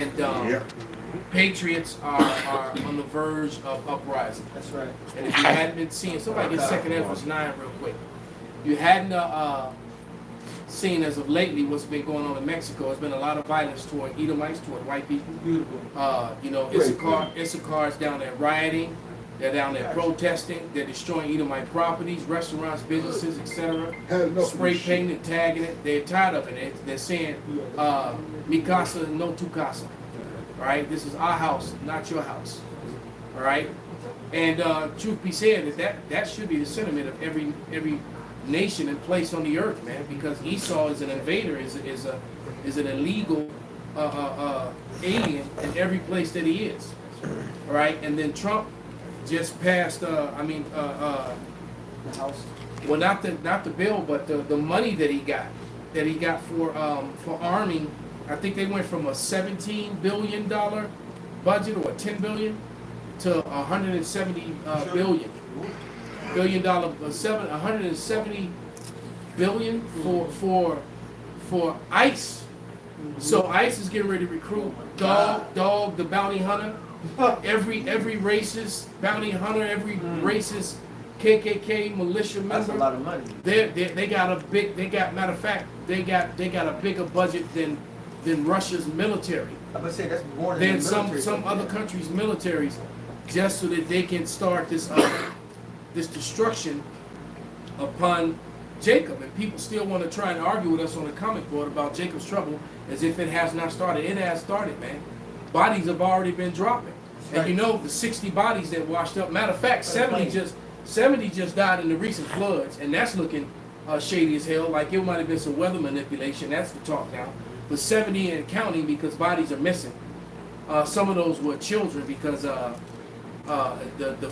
And patriots are on the verge of uprising. That's right. And if you hadn't been seeing, somebody get 2 Ezra 9 real quick. You hadn't seen as of lately what's been going on in Mexico. There's been a lot of violence toward Edomites, toward white people. Beautiful. You know, Issachar's down there rioting. They're down there protesting. They're destroying Edomite properties, restaurants, businesses, etc. Spray painting and tagging it. They're tired of it. They're saying, mi casa, no tu casa. All right? This is our house, not your house. All right? And truth be said, that should be the sentiment of every nation and place on the earth, man, because Esau is an invader, is an illegal alien in every place that he is. All right? And then Trump just passed, the House. Well, not the bill, but the money that he got for arming. I think they went from a $17 billion budget or $10 billion to $170 billion. $170 billion for ICE. So ICE is getting ready to recruit Dog the bounty hunter. Every racist bounty hunter, every racist KKK militia member. That's a lot of money. They got matter of fact, they got a bigger budget than Russia's military. I would say that's more than some other countries' militaries, just so that they can start this this destruction upon Jacob. And people still want to try and argue with us on the comment board about Jacob's trouble as if it has not started. It has started, man. Bodies have already been dropping. And you know, the 60 bodies that washed up, matter of fact, 70 just died in the recent floods, and that's looking shady as hell, like it might have been some weather manipulation. That's the talk now. But 70 and counting, because bodies are missing. Some of those were children, because the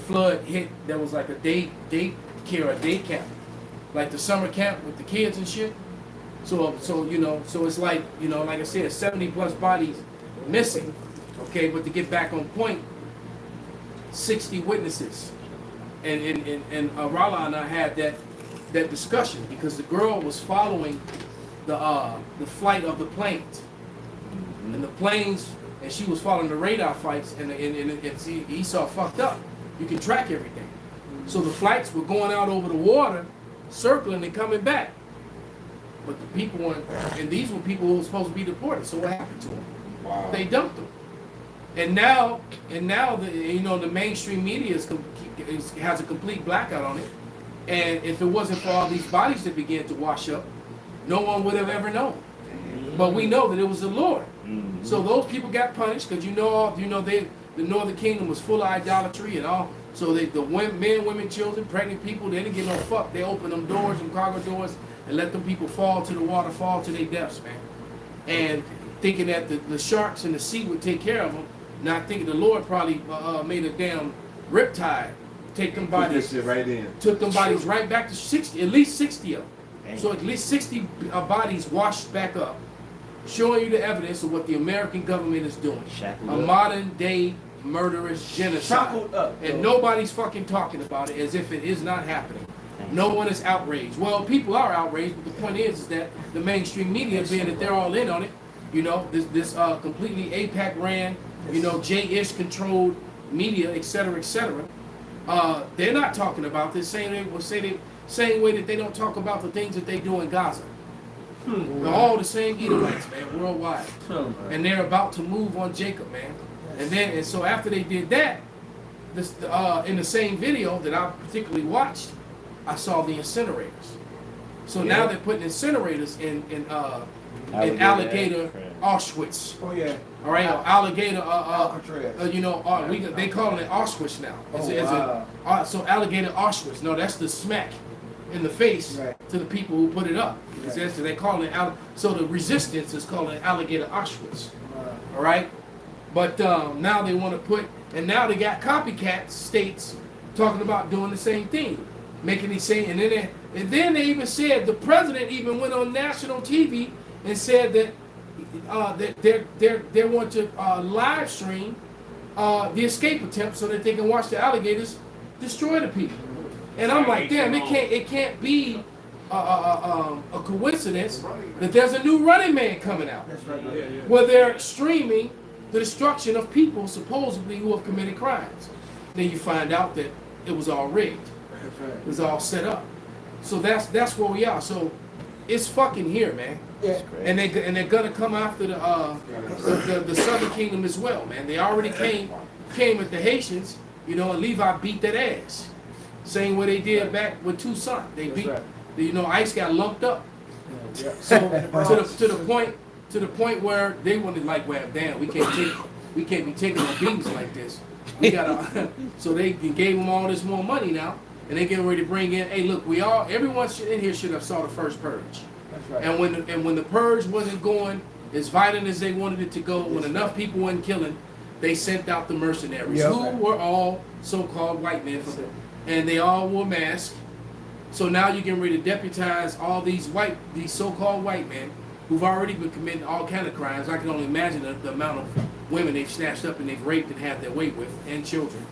flood hit. There was like a day camp, like the summer camp with the kids and shit. So you know, so it's like, you know, like I said, 70 plus bodies missing. Okay, but to get back on point, 60 witnesses, and Rala and I had that discussion, because the girl was following the flight of the planes, and the planes, and she was following the radar flights, and Esau fucked up. You can track everything. So the flights were going out over the water, circling and coming back. But the people weren't, and these were people who were supposed to be deported. So what happened to them? Wow. They dumped them. And now the mainstream media has a complete blackout on it. And if it wasn't for all these bodies that began to wash up, no one would have ever known. But we know that it was the Lord. So those people got punished, because the Northern Kingdom was full of idolatry and all. So the men, women, children, pregnant people, they didn't get no fuck. They opened them doors, them cargo doors, and let them people fall to the water, fall to their deaths, man. And thinking that the sharks in the sea would take care of them, not thinking the Lord probably made a damn riptide, take them bodies, took them bodies right back to 60, at least 60 of them. Dang. So at least 60 bodies washed back up, showing you the evidence of what the American government is doing. A modern day murderous genocide. And nobody's fucking talking about it as if it is not happening. No one is outraged. Well, people are outraged, but the point is that the mainstream media, being that they're all in on it, you know, this completely AIPAC ran, you know, J-ish controlled media, etc., they're not talking about this, same way that they don't talk about the things that they do in Gaza. They're all the same Edomites, man, worldwide. And they're about to move on Jacob, man. And so after they did that, in the same video that I particularly watched, I saw the incinerators. So now they're putting incinerators in Alligator Auschwitz. Oh yeah. All right, Alligator. They call it Auschwitz now. So Alligator Auschwitz. No, that's the smack in the face to the people who put it up. They call it so the resistance is calling it Alligator Auschwitz. All right, but now they want to put, and now they got copycat states talking about doing the same thing, making these same, and then they even said, the president even went on national TV and said that they want to live stream the escape attempt so that they can watch the alligators destroy the people. And I'm like, damn, it can't be a coincidence that there's a new Running Man coming out. Where they're streaming the destruction of people supposedly who have committed crimes. Then you find out that it was all rigged. That's right. It was all set up. So that's where we are. So it's fucking here, man. Yeah. And they're gonna come after the Southern Kingdom as well, man. They already came at the Haitians, you know, and Levi beat that ass. Same way they did back with Toussaint. They beat, you know, ICE got lumped up. Yeah. So to the point where they wanted like, well, damn, we can't be taking no beatings like this. We gotta. So they gave them all this more money now, and they getting ready to bring in. Hey, look, everyone in here should have saw the first purge. That's right. And when the purge wasn't going as violent as they wanted it to go, when enough people wasn't killing, they sent out the mercenaries, who were all so-called white men, and they all wore masks. So now you're getting ready to deputize all these so-called white men who've already been committing all kind of crimes. I can only imagine the amount of women they've snatched up and they've raped and had their way with, and children.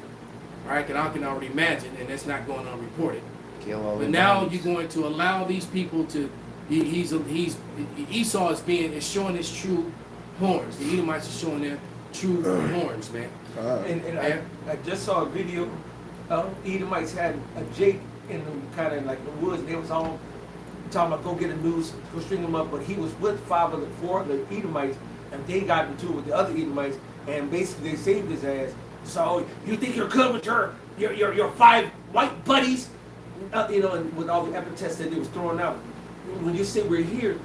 All right, and I can already imagine, and that's not going unreported. But now you're going to allow these people to. Esau is showing his true horns. The Edomites are showing their true horns, man. And I just saw a video. Edomites had a Jake in the kind of like the woods. They was all talking about go get a noose, go string him up. But he was with four of the Edomites, and they got into it with the other Edomites, and basically they saved his ass. So you think you're good with your 5 white buddies, you know, and with all the epithets that they was throwing out. When you say we're here,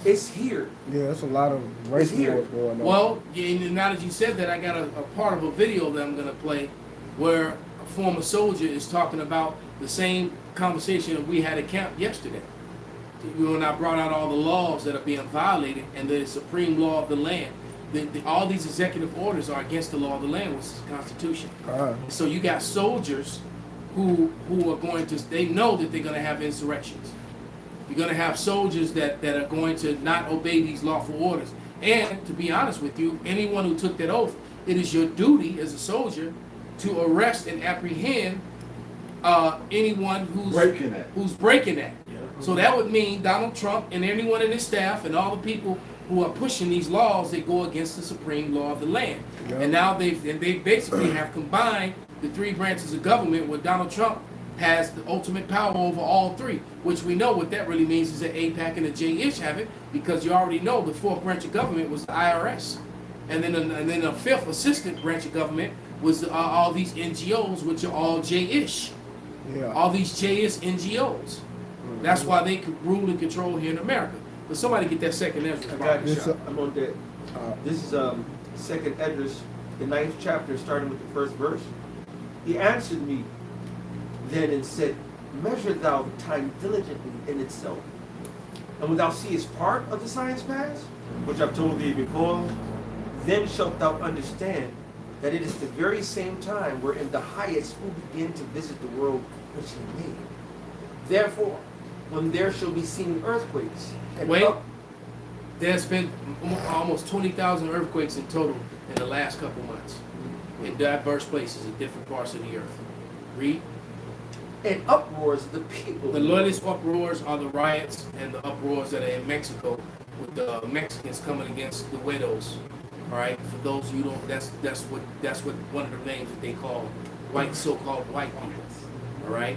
it's here. Yeah, that's a lot of race wars going on. Well, now that you said that, I got a part of a video that I'm going to play where a former soldier is talking about the same conversation that we had at camp yesterday. When I brought out all the laws that are being violated and the supreme law of the land. All these executive orders are against the law of the land, which is the Constitution. So you got soldiers who are going to, they know that they're going to have insurrections. You're going to have soldiers that are going to not obey these lawful orders. And to be honest with you, anyone who took that oath, it is your duty as a soldier to arrest and apprehend anyone who's breaking that. Yeah. So that would mean Donald Trump and anyone in his staff and all the people who are pushing these laws that go against the supreme law of the land. Yeah. And now they basically have combined the 3 branches of government where Donald Trump has the ultimate power over all 3, which we know what that really means is that AIPAC and the J-ish have it, because you already know the 4th branch of government was the IRS. And then the 5th assistant branch of government was all these NGOs, which are all J-ish. Yeah. All these J-ish NGOs. That's why they could rule and control here in America. But somebody get that second Ezra. I got you. I'm on that. This is 2nd Esdras, the 9th chapter, starting with the 1st verse. He answered me then and said, measure thou the time diligently in itself, and when thou seest part of the science pass, which I've told thee before, then shalt thou understand that it is the very same time wherein the highest will begin to visit the world which he made. Therefore, when there shall be seen earthquakes, and there's been almost 20,000 earthquakes in total in the last couple months in diverse places in different parts of the earth. Read. And uproars the people. The latest uproars are the riots and the uproars that are in Mexico with the Mexicans coming against the widows. All right, for those of you who don't, that's what one of the names that they call so-called white people. All right.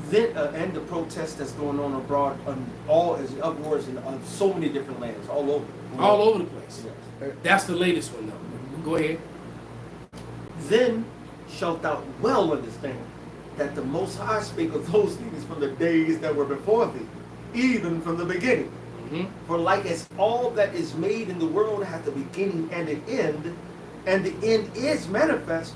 Then and the protests that's going on abroad on all as uproars in so many different lands, all over. All over the place. That's the latest one though. Go ahead. Then shalt thou well understand that the Most High spake of those things from the days that were before thee, even from the beginning. For like as all that is made in the world hath a beginning and an end, and the end is manifest,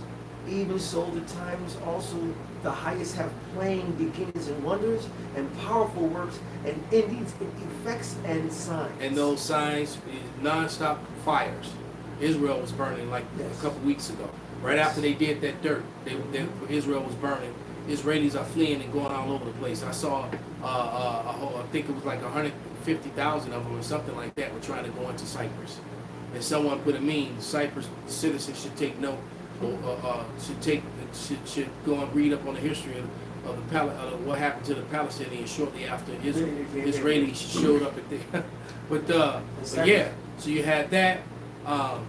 even so the times also the highest have plain beginnings and wonders, and powerful works, and endings and effects and signs. And those signs is non-stop fires. Israel was burning like a couple weeks ago. Right after they did that dirt, Israel was burning. Israelis are fleeing and going all over the place. I saw, I think it was like 150,000 of them or something like that were trying to go into Cyprus. And someone put a meme, Cyprus citizens should take note, should go and read up on the history of what happened to the Palestinians shortly after Israelis showed up at there. But yeah, So you had that. And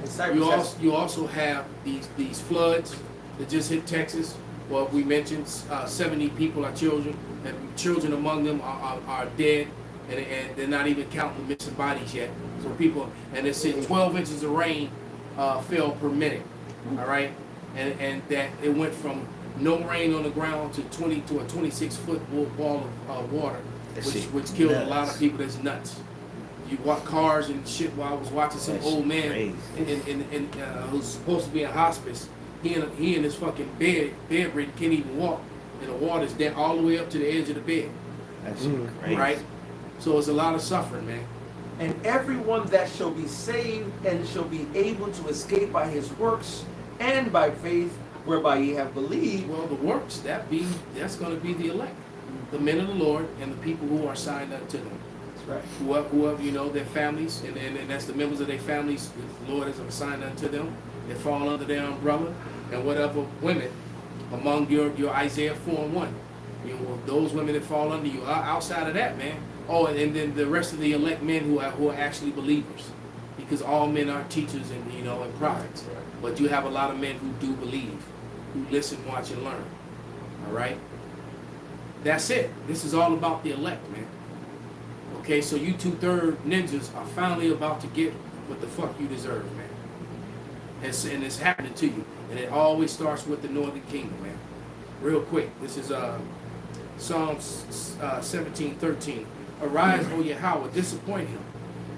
Cyprus You also have these floods that just hit Texas. Well, we mentioned 70 people are children, and children among them are dead, and they're not even counting the missing bodies yet. So people, and they said 12 inches of rain fell per minute. All right, and that it went from no rain on the ground to a 26-foot wall of water, which killed a lot of people. That's nuts. You walk cars and shit. While I was watching some old man who's supposed to be in hospice, he in his fucking bedridden, can't even walk, and the water's down all the way up to the edge of the bed. That's crazy. Right? So it's a lot of suffering, man. And everyone that shall be saved and shall be able to escape by his works and by faith whereby ye have believed. Well, the works that's going to be the elect, the men of the Lord, and the people who are signed unto them. Right. Whoever their families, and that's the members of their families the Lord has assigned unto them, that fall under their umbrella, and whatever women among your Isaiah 4:1, those women that fall under you. Outside of that, man. Oh, and then the rest of the elect men who are actually believers, because all men are teachers and prophets, but you have a lot of men who do believe, who listen, watch, and learn. All right. That's it. This is all about the elect, man. Okay, so you 2/3 ninjas are finally about to get what the fuck you deserve, man. And it's happening to you. And it always starts with the northern kingdom, man. Real quick, this is Psalms 17:13. Arise, O Yahawah, disappoint him.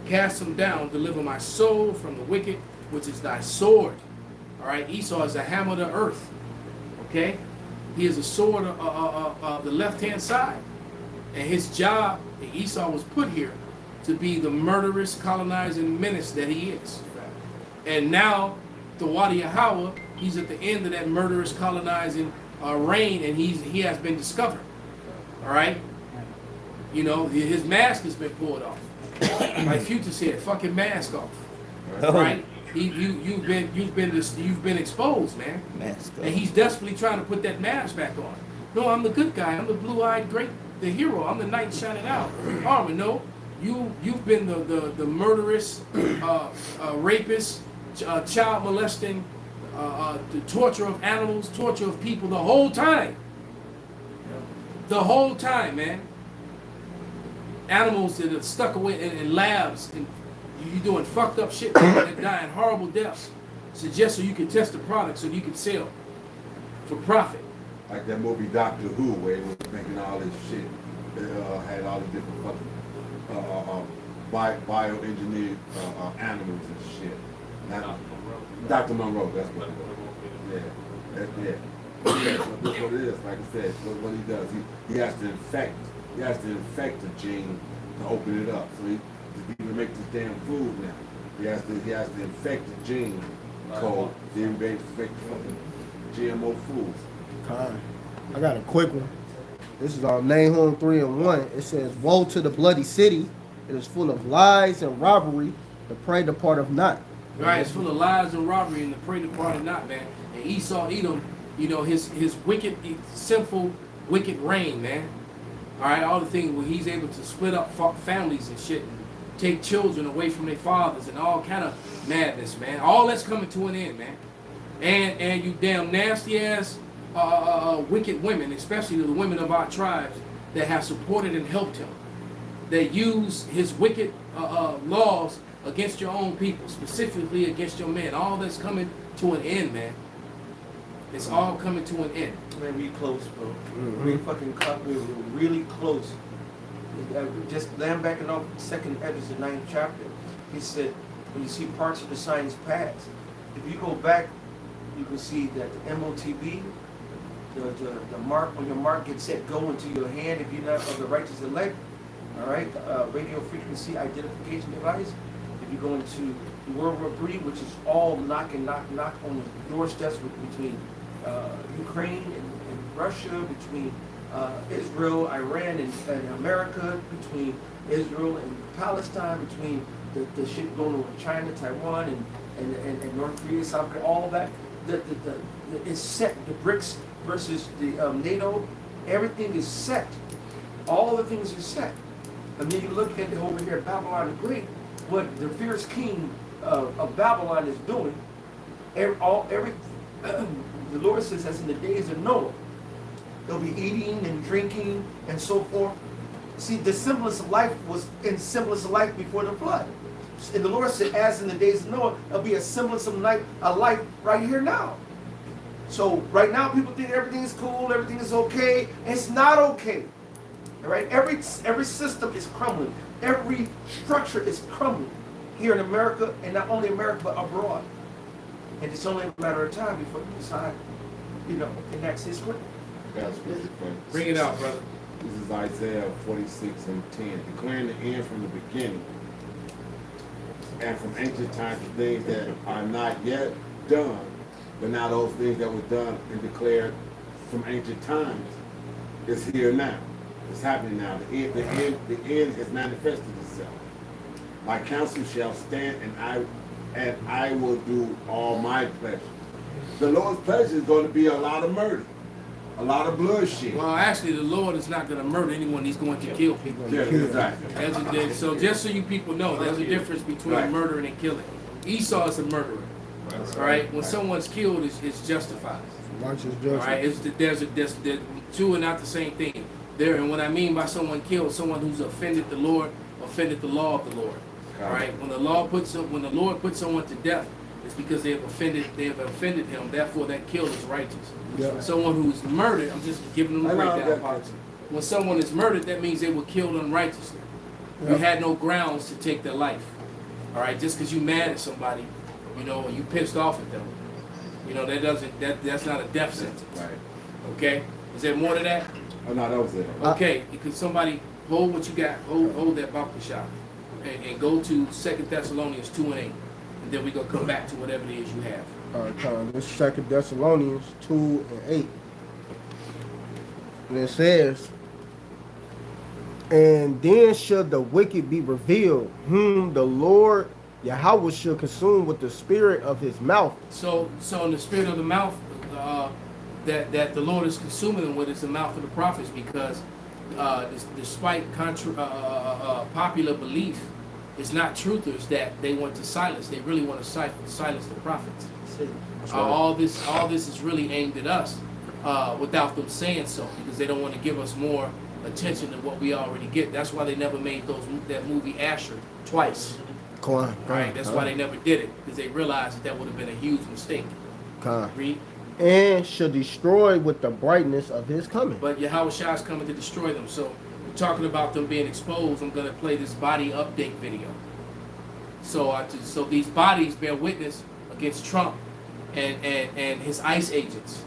Cast him down, deliver my soul from the wicked, which is thy sword. All right, Esau is a hammer of the earth. Okay? He is a sword of the left-hand side. And his job, Esau was put here to be the murderous, colonizing menace that he is. And now, the Wadi Yahawah, he's at the end of that murderous, colonizing reign, and he has been discovered. All right? His mask has been pulled off. Like Future said, fucking mask off. Right? You've been exposed, man. Mask off. And he's desperately trying to put that mask back on. No, I'm the good guy. I'm the blue-eyed great. The hero, I'm the knight shining out. Armor, no, you've been the murderous, rapist, child molesting, the torture of animals, torture of people the whole time. The whole time, man. Animals that are stuck away in labs, and you doing fucked up shit, and dying horrible deaths. So just so you can test the product, so you can sell for profit. Like that movie Doctor Who, where it was making all this shit, had all the different fucking bioengineered animals and shit. Dr. Monroe, that's what it was. Yeah, that's what it is. Like I said, what he does, he has to infect the gene to open it up. So he to make this damn food now. He has to infect the gene code, then be able to infect the fucking GMO foods. I got a quick one. This is on Nahum 3:1. It says, "Woe to the bloody city! It is full of lies and robbery. The prey departeth not." Right, it's full of lies and robbery, and the prey departed not, man. And Esau, Edom, his wicked, sinful, wicked reign, man. All right, all the things where he's able to split up families and shit, and take children away from their fathers, and all kind of madness, man. All that's coming to an end, man. And you damn nasty ass wicked women, especially the women of our tribes that have supported and helped him, that use his wicked laws against your own people, specifically against your men. All that's coming to an end, man. It's all coming to an end. Man, we close, bro. We're fucking we're really close. Just lambacking off 2nd Edges, the 9th chapter. He said, when you see parts of the signs pass, if you go back, you can see that the MOTB, the mark, when your mark gets set, go into your hand if you're not of the righteous elect. All right, radio frequency identification device. If you go into World War III, which is all knock on the doorsteps between Ukraine and Russia, between Israel, Iran, and America, between Israel and Palestine, between the shit going on with China, Taiwan, and North Korea, South Korea, all that. It's set. The BRICS versus the NATO, everything is set. All the things are set. And then you look at it over here, Babylon the Great, what the fierce king of Babylon is doing, the Lord says, as in the days of Noah, they'll be eating and drinking and so forth. See, the semblance of life was in semblance of life before the flood. And the Lord said, as in the days of Noah, there'll be a semblance of life right here now. So right now, people think everything is cool, everything is okay. It's not okay. All right, every system is crumbling. Every structure is crumbling here in America, and not only America but abroad. And it's only a matter of time before we decide, enact His will. Bring it out, brother. This is Isaiah 46:10, declaring the end from the beginning, and from ancient times the things that are not yet done, but now those things that were done and declared from ancient times is here now. It's happening now. The end has manifested itself. My counsel shall stand, and I will do all my pleasure. The Lord's pleasure is going to be a lot of murder, a lot of bloodshed. Well, actually, the Lord is not going to murder anyone. He's going to kill people. Yeah, exactly. So just so you people know, there's a difference between murdering and killing. Esau is a murderer. All right, when someone's killed, it's justified. Righteous All judgment. right, the two are not the same thing. And what I mean by someone killed, someone who's offended the Lord, offended the law of the Lord. All right, when the Lord puts someone to death, it's because they have offended Him. Therefore, that kill is righteous. Yeah. Someone who's murdered, I'm just giving them the breakdown. When someone is murdered, that means they were killed unrighteously. You had no grounds to take their life. All right, just because you mad at somebody, or you pissed off at them, that's not a death sentence. Right. Okay, is there more to that? Oh no, that was it. Okay, because somebody hold what you got, hold that bumper shot, and go to 2 Thessalonians 2:8, and then we're gonna come back to whatever it is you have. All right, Tom. This is 2 Thessalonians 2:8. And it says, and then shall the wicked be revealed, whom the Lord Yahawah shall consume with the spirit of His mouth. So in the spirit of the mouth, that the Lord is consuming them with is the mouth of the prophets, because despite popular belief, it's not truthers that they want to silence. They really want to silence the prophets. All this is really aimed at us, without them saying so, because they don't want to give us more attention than what we already get. That's why they never made that movie Asher twice. Right? That's why they never did it, because they realized that would have been a huge mistake. Read. And shall destroy with the brightness of His coming. But YAHAWASHI is coming to destroy them. So we're talking about them being exposed. I'm going to play this body update video. So these bodies bear witness against Trump and his ICE agents.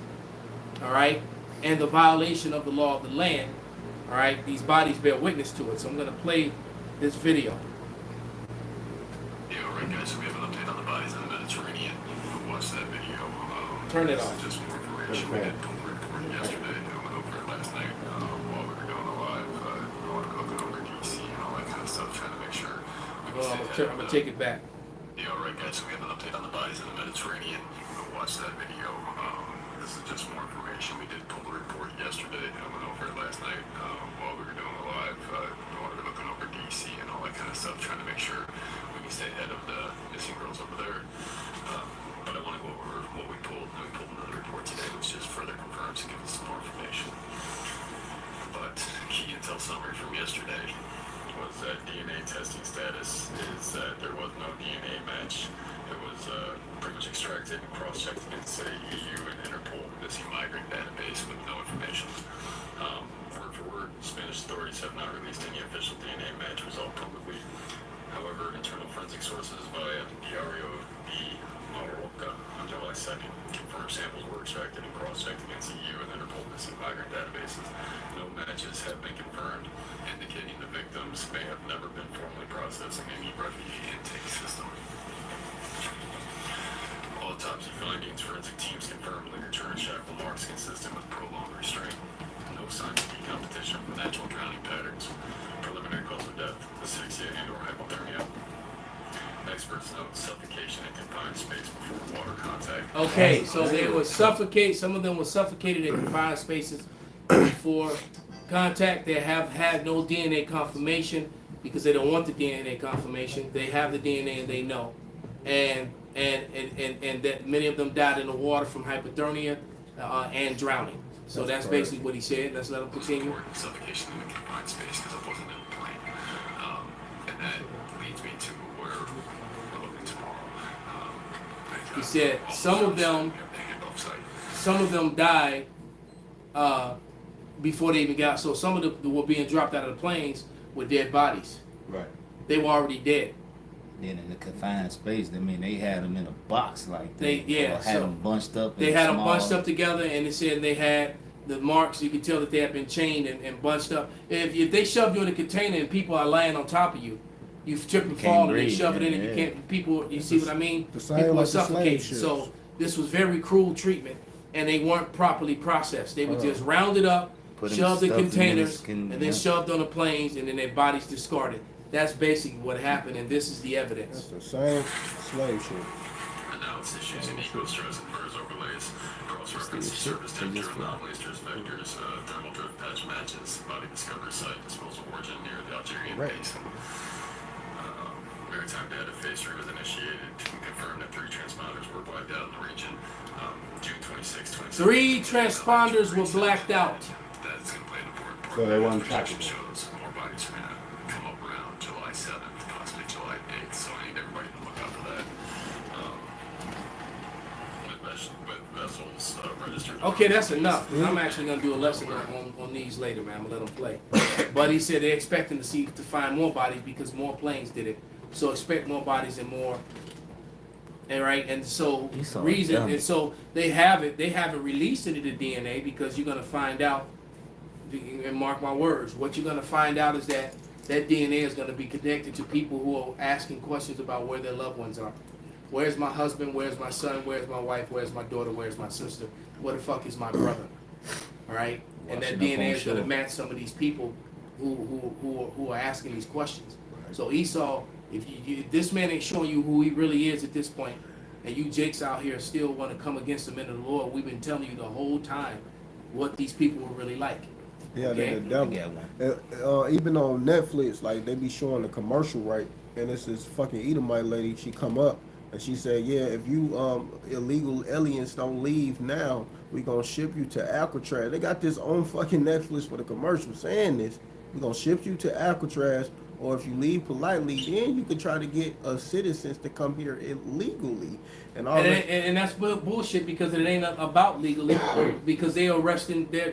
All right, and the violation of the law of the land. All right, these bodies bear witness to it. So I'm going to play this video. Yeah, all right, guys. So we have an update on the bodies in the Mediterranean. Watch that video. Turn it off. Just more information. We did pull the report yesterday. I went over it last night while we were doing the live. I want to look over DC and all that kind of stuff, trying to make sure we can stay I'm going to take it back. Yeah, all right, guys. So we have an update on the bodies in the Mediterranean. You can go watch that video. This is just more information. We did pull the report yesterday. I went over it last night while we were doing the live. While we were looking over DC and all that kind of stuff, trying to make sure we can stay ahead of the missing girls over there. But I want to go over what we pulled. And we pulled another report today, which just further confirms and gives us some more information. But key intel summary from yesterday was that DNA testing status is that there was no DNA match. It was pretty much extracted and cross-checked against the EU and Interpol missing migrant database with no information. Word for word, Spanish authorities have not released any official DNA match result publicly. However, internal forensic sources via Diario de Marroca on July 2nd confirmed samples were extracted and cross-checked against EU and Interpol missing migrant databases. No matches have been confirmed, indicating the victims may have never been formally processed in any refugee intake system. Autopsy findings, forensic teams confirmed ligature and shackle marks consistent with prolonged restraint. No signs of decompetition from natural drowning patterns. Preliminary cause of death, asphyxia and/or hypothermia. Experts note suffocation in confined space before water contact. Okay, so they were suffocated. Some of them were suffocated in confined spaces before contact. They have had no DNA confirmation. because they don't want the DNA confirmation. They have the DNA and they know, and that many of them died in the water from hypothermia and drowning. So that's basically what he said. Let's let him continue. Suffocation in the confined space because I wasn't in the plane. And that leads me to where we're looking tomorrow. He said some of them died before they even got. So some of them were being dropped out of the planes with dead bodies. Right. They were already dead. Then in the confined space, I mean, they had them in a box like that. Or had so them bunched up. They had them bunched up together, and they said they had the marks. You could tell that they had been chained and bunched up. If they shoved you in a container and people are lying on top of you, you trip and fall, and they shove it in, and you can't. People, you see what I mean? The same People like are the slave suffocating. ships. So this was very cruel treatment, and they weren't properly processed. They were just rounded up, Put 'em shoved in stuffed in containers, skin, and then shoved on the planes, and then their bodies discarded. That's basically what happened, and this is the That's evidence. the same slave ship. Analysis using eco stress inverse overlays, cross-reference surface temperature anomalies, drift vectors, thermal drift patch matches, body discovery site, disposal origin near the Algerian basin. Maritime data phase 3 was initiated to confirm that 3 transponders were wiped out in the region. June 26, 27. 3 transponders were blacked out. That's going to play an important part. So they weren't Projection trackable. shows more bodies are going to come up around July 7th, possibly July 8th, so I need everybody to look out for that. Vessels registered. Okay, that's enough. 'Cause I'm actually gonna do a lesson on these later, man. I'm gonna let them play. But he said they're expecting to find more bodies because more planes did it. So expect more bodies and more. And right, and so and so they haven't released any of the DNA because you're gonna find out. And mark my words, what you're gonna find out is that DNA is gonna be connected to people who are asking questions about where their loved ones are. Where's my husband? Where's my son? Where's my wife? Where's my daughter? Where's my sister? Where the fuck is my brother? All right, and that DNA is going to match some of these people who are asking these questions. So Esau, if this man ain't showing you who he really is at this point, and you jakes out here still want to come against the men of the Lord, we've been telling you the whole time what these people were really like. Yeah, Okay. they're the devil. Even on Netflix, like they be showing the commercial, right? And it's this fucking Edomite lady. She come up and she said, "Yeah, if you illegal aliens don't leave now, we gonna ship you to Alcatraz." They got this on fucking Netflix for the commercial saying this. We gonna ship you to Alcatraz, or if you leave politely, then you can try to get citizens to come here illegally. And all that. And that's bullshit because it ain't about legally because they are arresting. They're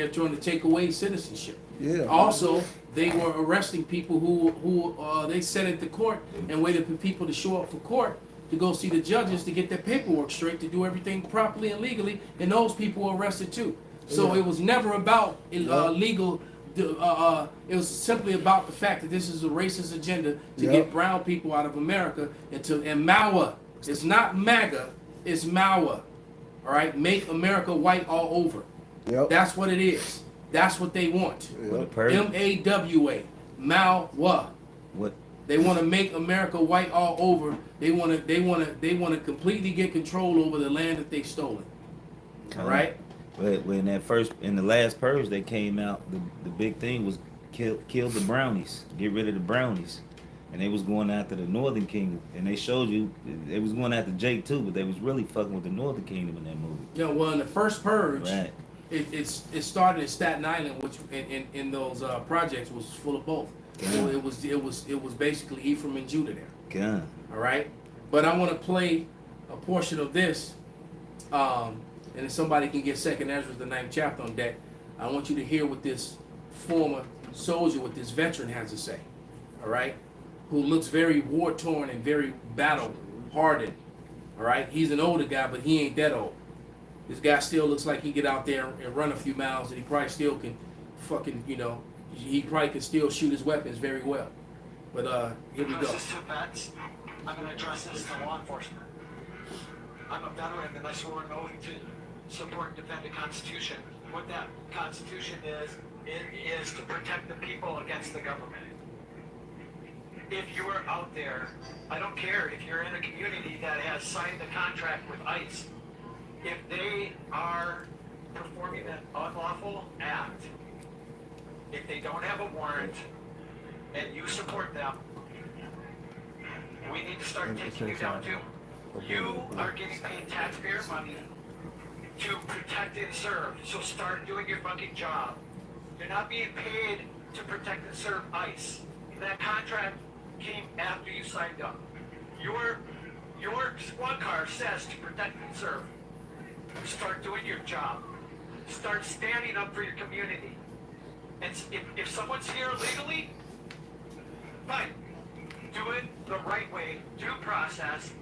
trying to take away citizenship. Yeah. Also, they were arresting people who they sent into court and waited for people to show up for court to go see the judges to get their paperwork straight to do everything properly and legally, and those people were arrested too. So it was never about legal. It was simply about the fact that this is a racist agenda to get brown people out of America and MAWA. It's not MAGA, it's MAWA. All right, make America white all over. Yep. That's what it is. That's what they want. Yep. MAWA, MAWA. What? They want to make America white all over. They want to completely get control over the land that they've stolen. All right. When in the last purge that came out, the big thing was kill the brownies, get rid of the brownies, and they was going after the Northern Kingdom, and they showed you they was going after Jake too, but they was really fucking with the Northern Kingdom in that movie. Yeah, well, in the first purge, Right. it started in Staten Island, which in those projects was full of both. Yeah. It was basically Ephraim and Judah there. God. All right, but I want to play a portion of this, and if somebody can get 2nd Ezra, the 9th chapter on deck, I want you to hear what this former soldier, what this veteran has to say. All right, who looks very war torn and very battle hardened. All right, he's an older guy, but he ain't that old. This guy still looks like he get out there and run a few miles, and he probably still can fucking, he probably can still shoot his weapons very well. But here we go. This is to vets. I'm going to address this to law enforcement. I'm a veteran and I swore an oath to support and defend the Constitution. What that Constitution is, it is to protect the people against the government. If you are out there, I don't care if you're in a community that has signed a contract with ICE, if they are performing an unlawful act, if they don't have a warrant, and you support them, we need to start taking you down too. You are getting paid taxpayer money to protect and serve, so start doing your fucking job. You're not being paid to protect and serve ICE. That contract came after you signed up. Your squad car says to protect and serve. Start doing your job. Start standing up for your community. And if someone's here illegally, fine. Do it the right way, due process.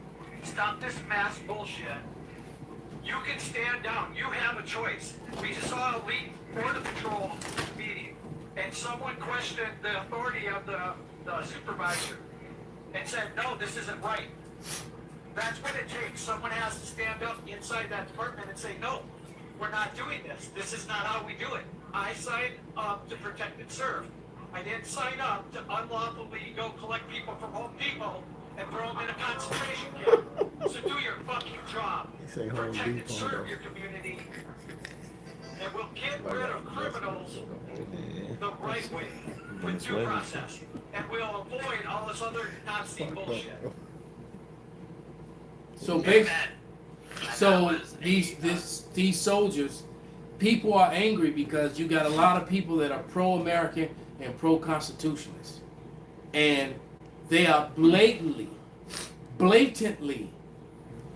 Stop this mass bullshit. You can stand down. You have a choice. We just saw a leak Border Patrol meeting, and someone questioned the authority of the supervisor and said, no, this isn't right. That's what it takes. Someone has to stand up inside that department and say, no, we're not doing this. This is not how we do it. I signed up to protect and serve. I didn't sign up to unlawfully go collect people from Home Depot and throw them in a concentration camp. So do your fucking job. say Home Protect and Depot, serve though. your community. And we'll get rid of criminals the right way with due process. And we'll avoid all this other Nazi bullshit. So these soldiers, people are angry because you got a lot of people that are pro-American and pro-constitutionalist, and they are blatantly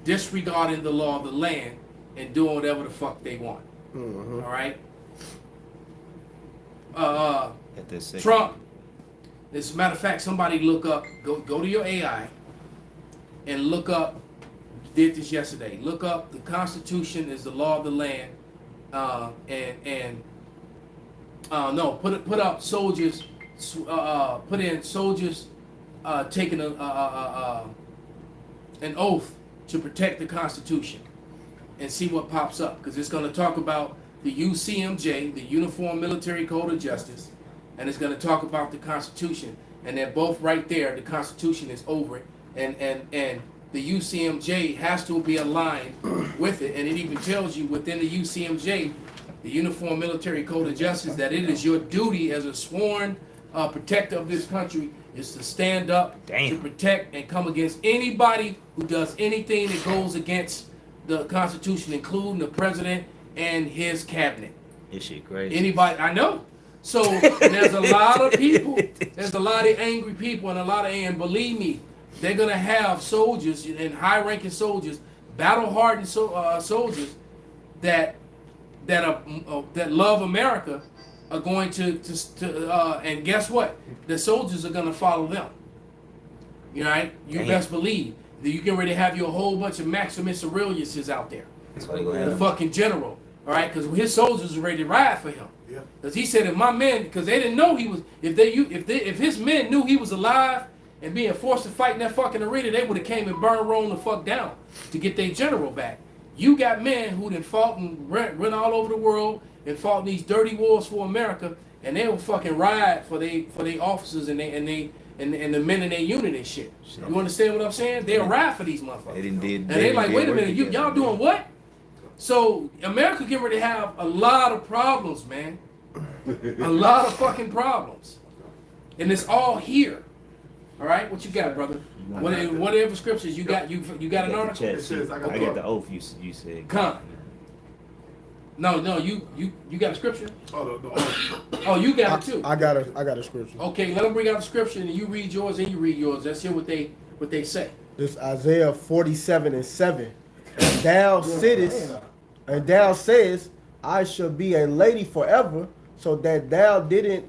disregarding the law of the land and doing whatever the fuck they want. Mm-hmm. All right. At this second. Trump. As a matter of fact, somebody look up. Go to your AI and look up. Did this yesterday. Look up the Constitution is the law of the land, put up soldiers. Put in soldiers taking an oath to protect the Constitution, and see what pops up, because it's going to talk about the UCMJ, the Uniform Military Code of Justice, and it's going to talk about the Constitution, and they're both right there. The Constitution is over it, and the UCMJ has to be aligned with it, and it even tells you within the UCMJ, the Uniform Military Code of Justice, that it is your duty as a sworn protector of this country is to stand up to protect and come against anybody who does anything that goes against the Constitution, including the president and his cabinet. This shit crazy. Anybody, I know. So there's a lot of people, there's a lot of angry people and believe me, they're going to have soldiers and high-ranking soldiers, battle-hardened soldiers that love America are going to and guess what? The soldiers are going to follow them. You know, right? You best believe that you can already have your whole bunch of Maximus Aureliuses out there. That's why they gonna have The them. fucking general. All right, because his soldiers are ready to ride for him. Yeah. Because he said, if my men, because they didn't know he was, if his men knew he was alive and being forced to fight in that fucking arena, they would have came and burned Rome the fuck down to get their general back. You got men who done fought and run all over the world and fought in these dirty wars for America, and they will fucking ride for they officers and the men in their unit and shit. You understand what I'm saying? They'll ride for these motherfuckers. They didn't did. And they like, wait a minute, y'all doing what? So America get ready to have a lot of problems, man. A lot of fucking problems. And it's all here. All right, what you got, brother? Whatever scriptures you got, you got an article? It says, I got I get the oath you said. Come. No, you got a scripture? Oh, Oh, you got it too. I got a scripture. Okay, let them bring out the scripture, and you read yours, and you read yours. Let's hear what they say. This Isaiah 47:7. And thou sittest, and thou sayest, I shall be a lady forever, so that thou did it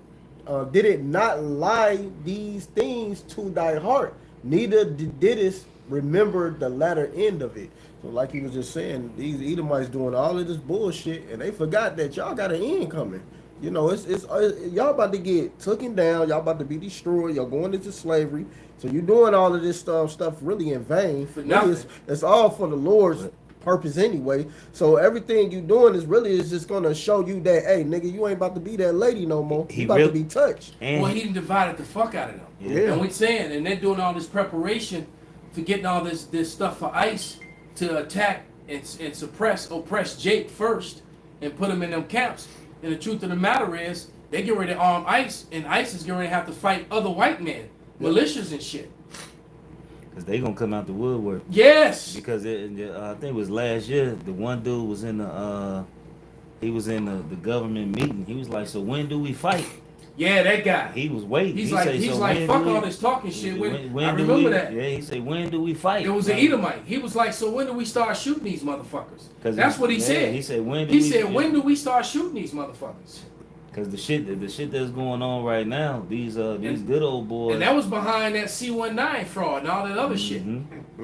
not lie these things to thy heart, neither didst remember the latter end of it. So like he was just saying, these Edomites doing all of this bullshit, and they forgot that y'all got an end coming. You know, it's y'all about to get taken down, y'all about to be destroyed, y'all going into slavery. So you're doing all of this stuff really in vain. For nothing. Really, it's all for the Lord's purpose anyway. So everything you doing is just gonna show you that, hey nigga, you ain't about to be that lady no more. You about to be touched. And Well, he done divided the fuck out of them. Yeah. And we saying, and they're doing all this preparation for getting all this stuff for ICE to attack and oppress Jake first and put him in them camps. And the truth of the matter is, They get ready to arm ICE, and ICE is getting ready to have to fight other white men, militias and shit. Cause they gonna come out the woodwork. Yes. Because I think it was last year. The one dude was in the the government meeting. He was like, "So when do we fight?" Yeah, that guy. He was waiting. He's He like, say, he's "So like, when fuck do all we- this talking shit. When I do remember we-" that. Yeah, he said, "When do we fight?" It was an Like, Edomite. He was like, so when do we start shooting these motherfuckers? 'cause That's what he yeah, said. He said, "When do He we?" said, when do we start shooting these motherfuckers? Because the shit that's going on right now, these good old boys. And that was behind that C-19 fraud and all that other shit.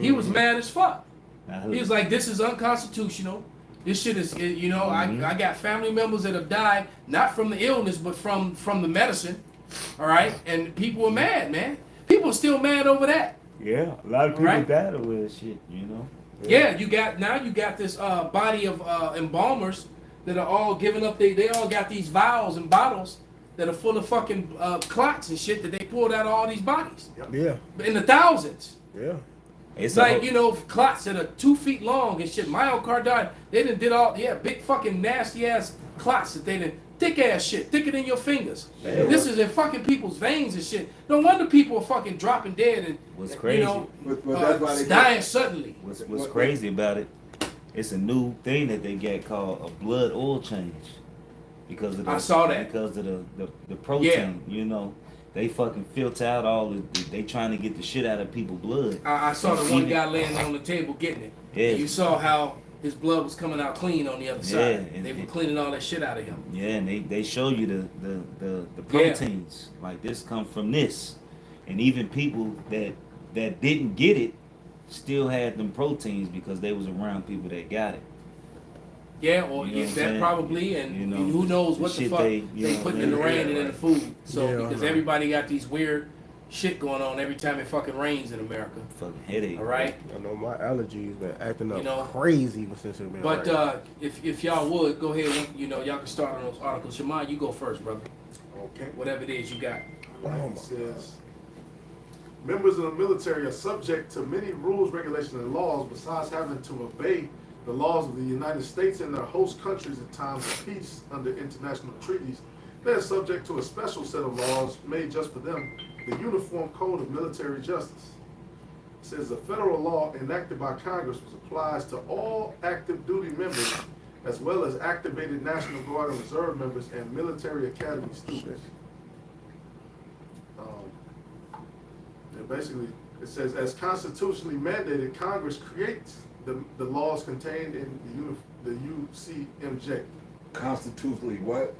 He was mad as fuck. He was like, this is unconstitutional. This shit is, you know, I got family members that have died, not from the illness, but from the medicine. All right? And people were mad, man. People are still mad over that. Yeah, a lot of people Right. died over that shit, you know. Yeah, you got this body of embalmers that are all giving up. They all got these vials and bottles that are full of fucking clots and shit that they pulled out of all these bodies Yeah, in the thousands. yeah. It's like, you know, clots that are 2 feet long and shit. Myocarditis. They done did all, big fucking nasty ass clots that they done, thick ass shit, thicker than your fingers. Yeah. This is in fucking people's veins and shit. No wonder people are fucking dropping dead and, What's crazy? you know, But that's why they dying suddenly. What's crazy about it? It's a new thing that they get called a blood oil change, because of I saw that. because of the protein. You know, they fucking filter out all the. They trying to get the shit out of people's blood. I saw the one guy laying on the table getting it. Yeah. And you saw how his blood was coming out clean on the other side. and- They were cleaning all that shit out of him. Yeah, and they show you the proteins, like this come from this, and even people that didn't get it still had them proteins because they was around people that got it. Yeah, or You know what I'm that saying? probably, and You know, who knows what the the shit fuck they- they, you know, putting in the yeah, rain and in the food. So Yeah, I because know. everybody got these weird shit going on every time it fucking rains in America. Fucking headache. All right. I know my allergies been acting up You know, crazy since it's been But raining. if y'all would go ahead, and, you know, y'all can start on those articles. Shemai, you go first, brother. Okay. Whatever it is you got. It says, members of the military are subject to many rules, regulations, and laws besides having to obey the laws of the United States and their host countries in times of peace under international treaties. They are subject to a special set of laws made just for them, the Uniform Code of Military Justice. It says the federal law enacted by Congress applies to all active duty members as well as activated National Guard and Reserve members and military academy students. Basically, it says, as constitutionally mandated, Congress creates the laws contained in the UCMJ. Constitutionally what?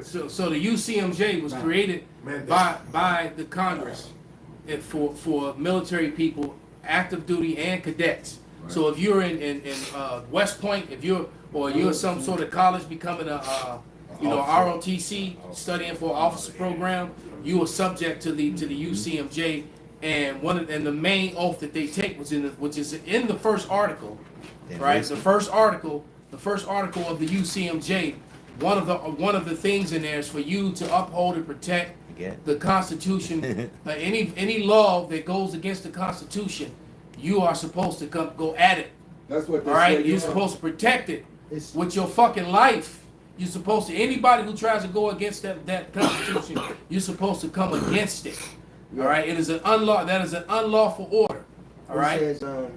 So the UCMJ was created Mandate. by the Congress for military people, active duty and cadets. So if you're in West Point, if you're some sort of college becoming a ROTC studying for an officer program, you are subject to the UCMJ, and the main oath that they take which is in the first article, right? The first article of the UCMJ. One of the things in there is for you to uphold and protect the Constitution. Any law that goes against the Constitution, you are supposed to go at it. That's what they All right, say. you're supposed to protect it with your fucking life. You're supposed to, anybody who tries to go against that Constitution, you're supposed to come against it. All right, that is an unlawful order. All right. It says,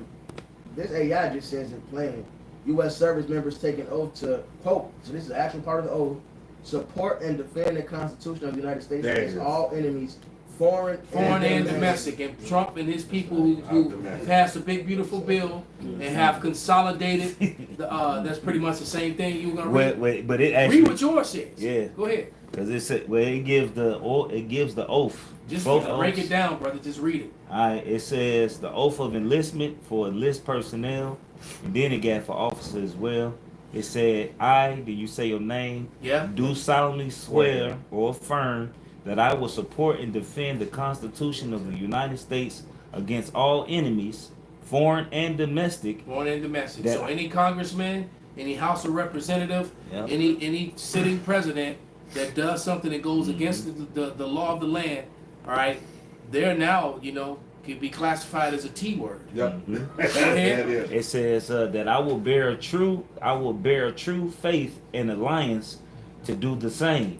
this AI just says in plain, U.S. service members take an oath to, quote, so this is the actual part of the oath, support and defend the Constitution of the United States There it against is. all enemies, foreign And domestic, and Trump and his people who passed a big beautiful bill and have consolidated. That's pretty much the same thing you were gonna read. Wait, but it actually Read what yours says. Yeah. Go ahead. because it gives the oath. Just both break oaths. it down, brother. Just read it. Alright, it says the oath of enlistment for enlist personnel, and then it got for officers as well. It said, do you say your name? Yeah. Do solemnly swear or affirm that I will support and defend the Constitution of the United States against all enemies, foreign and domestic. Foreign and domestic. That- So any congressman, any House of Representative, Yep. any sitting president that does something that goes against the law of the land, all right, they're now, could be classified as a T word. Yep. Mhm. ahead. That is. It says that I will bear true faith and alliance to do the same,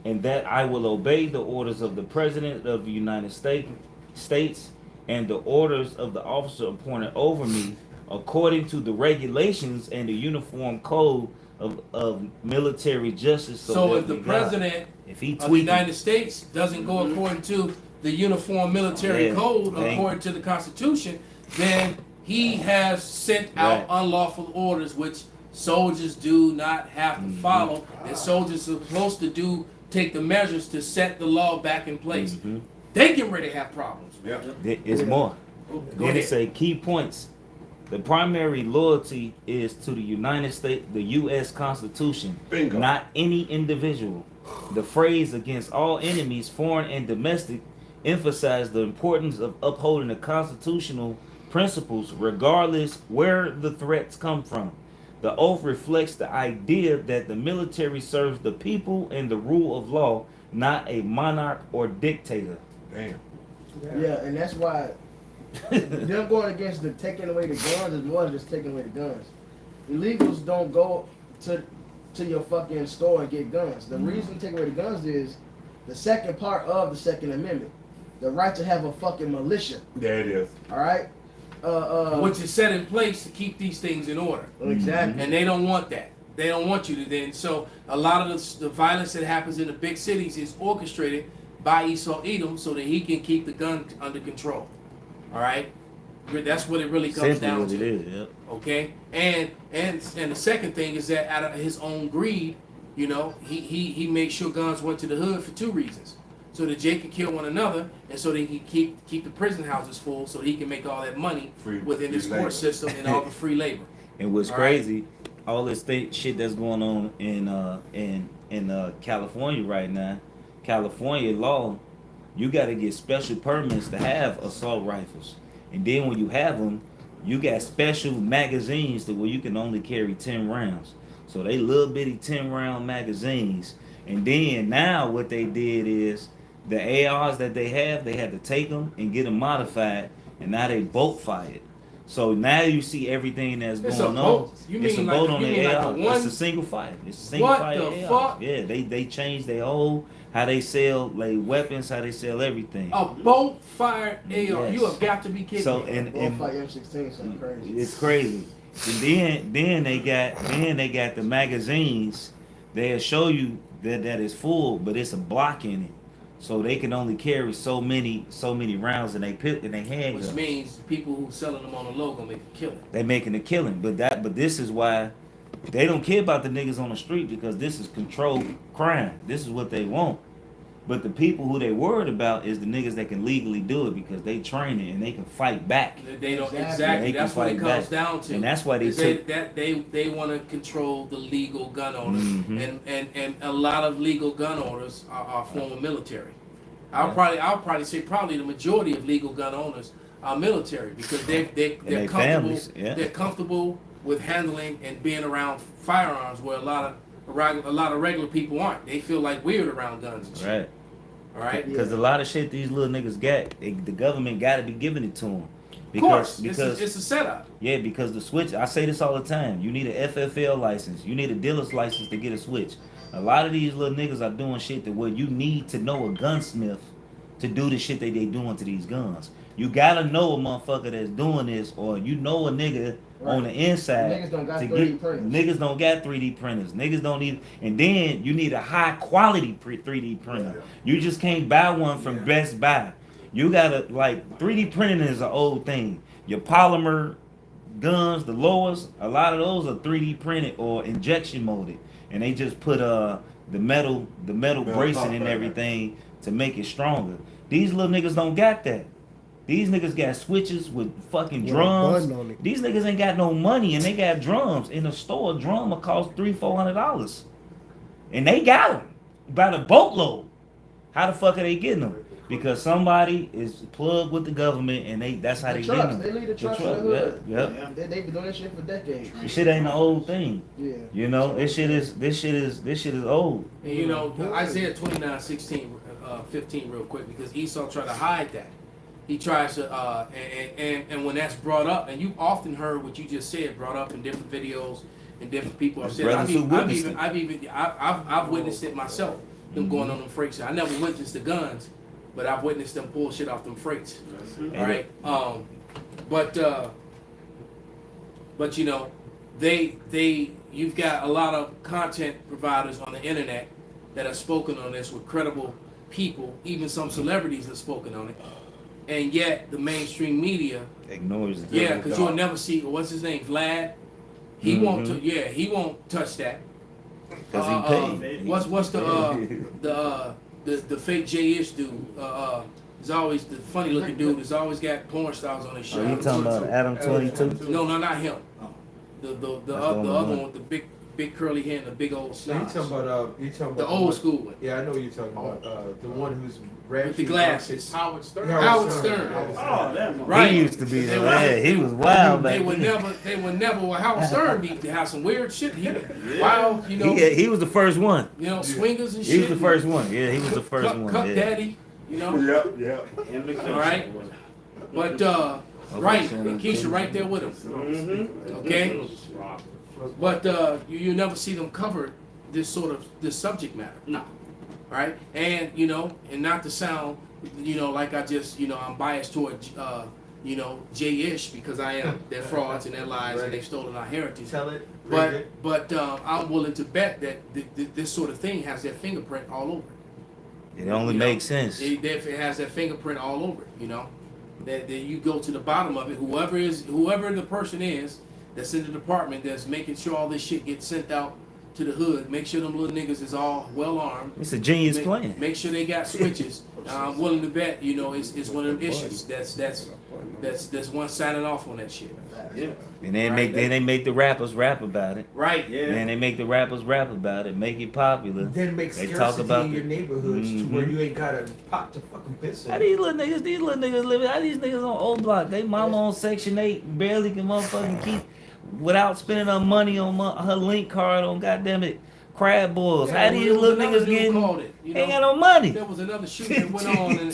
and that I will obey the orders of the President of the United States and the orders of the officer appointed over me, according to the regulations and the uniform code of military justice. So if the president if he of the tweaking, United States doesn't go according to the uniform military code, according to the Constitution, then he has sent out unlawful orders, which soldiers do not have to follow, and soldiers are supposed to take the measures to set the law back in place. They get ready to have problems. It's more. Go Then ahead. it say key points. The primary loyalty is to the United States, the U.S. Constitution, Bingo. not any individual. The phrase "against all enemies, foreign and domestic," emphasize the importance of upholding the constitutional principles, regardless where the threats come from. The oath reflects the idea that the military serves the people and the rule of law, not a monarch or dictator. Damn. Yeah, and that's why them going against the taking away the guns is more than just taking away the guns. Illegals don't go to your fucking store and get guns. The reason to take away the guns is the second part of the Second Amendment, the right to have a fucking militia. There it is. All right. Which is set in place to keep these things in order. Exactly. And they don't want that. They don't want you to then. So a lot of the violence that happens in the big cities is orchestrated by Esau Edom so that he can keep the gun under control. All right. That's what it really comes Simply down what to. it is, yep. Okay. And the second thing is that out of his own greed, you know, he made sure guns went to the hood for two reasons. So that Jay could kill one another, and so that he can keep the prison houses full, so he can make all that money within this court system and all the free labor. And what's crazy, all this shit that's going on in California right now, California law, you got to get special permits to have assault rifles, and then when you have them, you got special magazines to where you can only carry 10 rounds. So they little bitty 10-round magazines, and then now what they did is, the ARs that they had to take them and get them modified, and now they bolt fired. So now you see everything that's It's going a on. bolt. You It's a mean bolt like- on you the mean AR. like the It's a one- single fire. It's a single What fire the AR. fuck? Yeah, they changed their whole how they sell like weapons, how they sell everything. A bolt fired AR. Yes. You have got to be kidding So me. and Bullfight M16 something crazy. it's crazy. And then they got the magazines. They'll show you that it's full, but it's a block in it. So they can only carry so many rounds in their handgun. Which means people who selling them on the low gonna make a killing. They making a killing, but this is why they don't care about the niggas on the street, because this is controlled crime. This is what they want. But the people who they worried about is the niggas that can legally do it, because they train it and they can fight back. They don't Exactly. exactly. They That's can what it fight comes back. down to. And that's why they Is took- they want to control the legal gun owners, Mhm. and a lot of legal gun owners are former military. I'll probably say the majority of legal gun owners are military, because they're their comfortable. families, yeah. They're comfortable with handling and being around firearms, where a lot of regular people aren't. They feel like weird around guns and shit. Right. All right. Because a lot of shit these little niggas got, the government got to be giving it to them. Of course, it's a setup. Yeah, because the switch, I say this all the time, you need a FFL license. You need a dealer's license to get a switch. A lot of these little niggas are doing shit that where you need to know a gunsmith to do the shit that they doing to these guns. You gotta know a motherfucker that's doing this, or you know a nigga on the inside. Niggas don't got to 3D get- printers. Niggas don't got 3D printers. Niggas don't need, and then you need a high quality 3D printer. You just can't buy one from Best Buy. You gotta, like, 3D printing is an old thing. Your polymer guns, the lowers, a lot of those are 3D printed or injection molded, and they just put the metal bracing and everything to make it stronger. These little niggas don't got that. These niggas got switches with fucking With a drums. button on it. These niggas ain't got no money, and they got drums. In a store, a drum will cost $300-400, and they got them by the boatload. How the fuck are they getting them? Because somebody is plugged with the government, and that's how The they trucks, get them. they leave the trucks in the hood. Yep. They've been doing this shit for decades. This shit ain't an old thing. Yeah. You know, this shit is old. And you know, Isaiah 29:16-15 real quick, because Esau tried to hide that. He tries to, and when that's brought up, and you've often heard what you just said brought up in different videos, and different people have said. Brothers who witnessed it. I've witnessed it myself. them going on them freights. I never witnessed the guns, but I've witnessed them pull shit off them freights. Right? But you know, you've got a lot of content providers on the internet that have spoken on this with credible people, even some celebrities have spoken on it, and yet the mainstream media ignores it. yeah, because you'll never see what's his name, Vlad. He won't. He won't touch that. Because he paid. What's the fake J-ish dude? There's always the funny looking dude. There's always got porn stars on his show. Are you talking about Adam 22? No, not him. The other one with the big curly hair and the big old No, snots. you talking about The old school one. Yeah, I know what you're talking about. The one who's With the glasses. Howard Stern. Howard Stern. Oh, that one. Right. He used to be the man. He was wild back They would then. never. Well, Howard Stern be to have some weird shit. Wild, you know. He was the first one. You know, swingers and shit. He was the first one. Yeah, he was the first one. Cup Yeah. Daddy, you know. Yep. All right. But right, and Keisha right there with him. Okay. But you never see them cover this subject matter. No. Right? And you know, and not to sound, you know, like I just, you know, I'm biased toward you know, J-ish because I am. They're frauds and they're lies and they've stolen our heritage. Tell it. But I'm willing to bet that this sort of thing has their fingerprint all over it. It only You know, makes sense. It has that fingerprint all over it, you know. That you go to the bottom of it, whoever the person is that's in the department that's making sure all this shit gets sent out to the hood, make sure them little niggas is all well armed. It's a genius plan. Make sure they got switches. I'm willing to bet, you know, it's one of them issues. That's one signing off on that shit. Yeah. And then Right. they make the rappers rap about it. Right. Yeah. And then they make the rappers rap about it, make it popular. Then make They scarcity talk about in your it. neighborhoods to where you ain't got a pot to fucking piss in. How these little niggas living? How these niggas on old block? They mama on Section 8 barely can motherfucking keep without spending her money on her link card on goddamn it crab boils. Yeah, How these there was little another niggas dude getting called it, you ain't know. got no money? There was another shooting that went on, and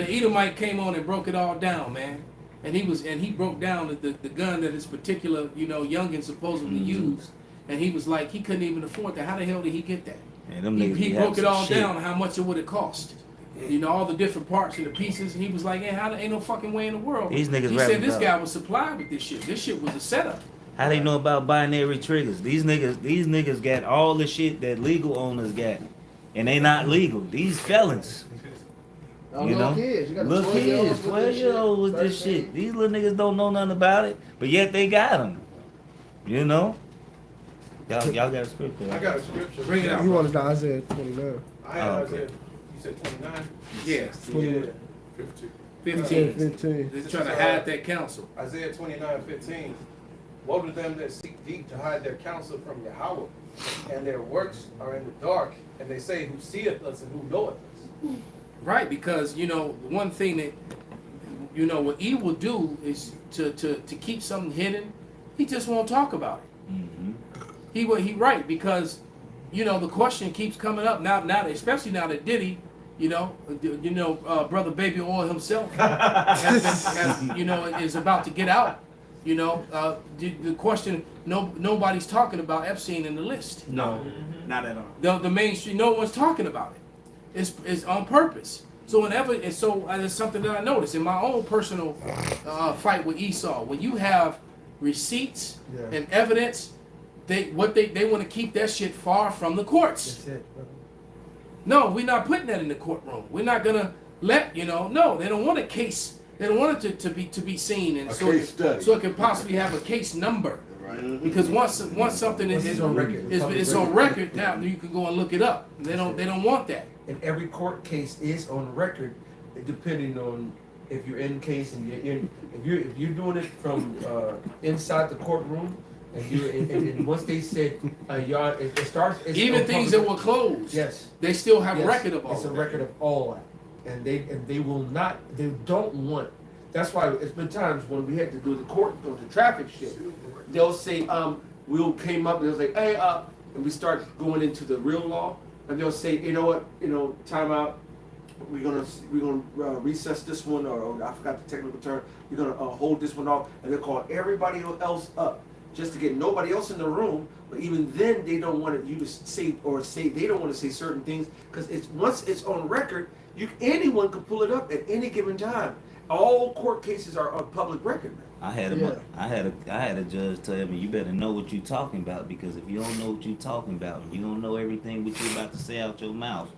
the Edomite came on and broke it all down, man. And he broke down the gun that this particular, you know, youngin supposedly used, and he was like, he couldn't even afford that. How the hell did he get that? Man, them niggas He be broke having it all some shit. down, how much it would have cost. You know, all the different parts and the pieces, and he was like, yeah, ain't no fucking way in the world. These niggas he rapping said this about- guy was supplied with this shit. This shit was a setup. How they know about binary triggers? These niggas got all the shit that legal owners got, and they not legal. These felons, Oh, you little know, kids. You got little 12-year-olds kids, with 12-year-olds with this 13. shit. These little niggas don't know nothing about it, but yet they got them. You know, y'all got a script there. I got a scripture. Bring it out. You wanted to Isaiah 29. I had Oh, Isaiah, okay. you said 29? Yes. 28. 15. 15. They're trying to hide that counsel. Isaiah 29:15. Woe to them that seek deep to hide their counsel from Yahawah, and their works are in the dark, and they say, who seeth us and who knoweth us? Right, because you know one thing that you know what he will do is to keep something hidden. He just won't talk about it. Mm-hmm. He right because you know the question keeps coming up now especially now that Diddy, brother Baby Oil himself has, you know, is about to get out. You know, the question nobody's talking about Epstein in the list. No, not at all. The mainstream, no one's talking about it. It's on purpose. So whenever it's something that I noticed in my own personal fight with Esau. When you have receipts and evidence, they want to keep that shit far from the courts. That's it, brother. No, we're not putting that in the courtroom. We're not gonna let No, they don't want a case. They don't want it to be seen and A so case study. so it can possibly have a case number. Right. Because once something is on record, it's on record now, you can go and look it up. They don't want that. And every court case is on record, depending on if you're in case and if you're doing it from inside the courtroom, and once they said it starts. It's Even on things public- that were closed, Yes. they still have Yes, record of all. It's a of record of all that, and they will not. They don't want. That's why it's been times when we had to do the traffic shit. They'll say, we'll came up and they'll say, hey, and we start going into the real law, and they'll say, you know what, time out. We're gonna recess this one, or I forgot the technical term. You're gonna hold this one off, and they'll call everybody else up, just to get nobody else in the room. But even then, they don't want you to say they don't want to say certain things because once it's on record, anyone can pull it up at any given time. All court cases are on public record, man. I had a judge tell me, you better know what you're talking about, because if you don't know what you're talking about, and you don't know everything what you're about to say out your mouth,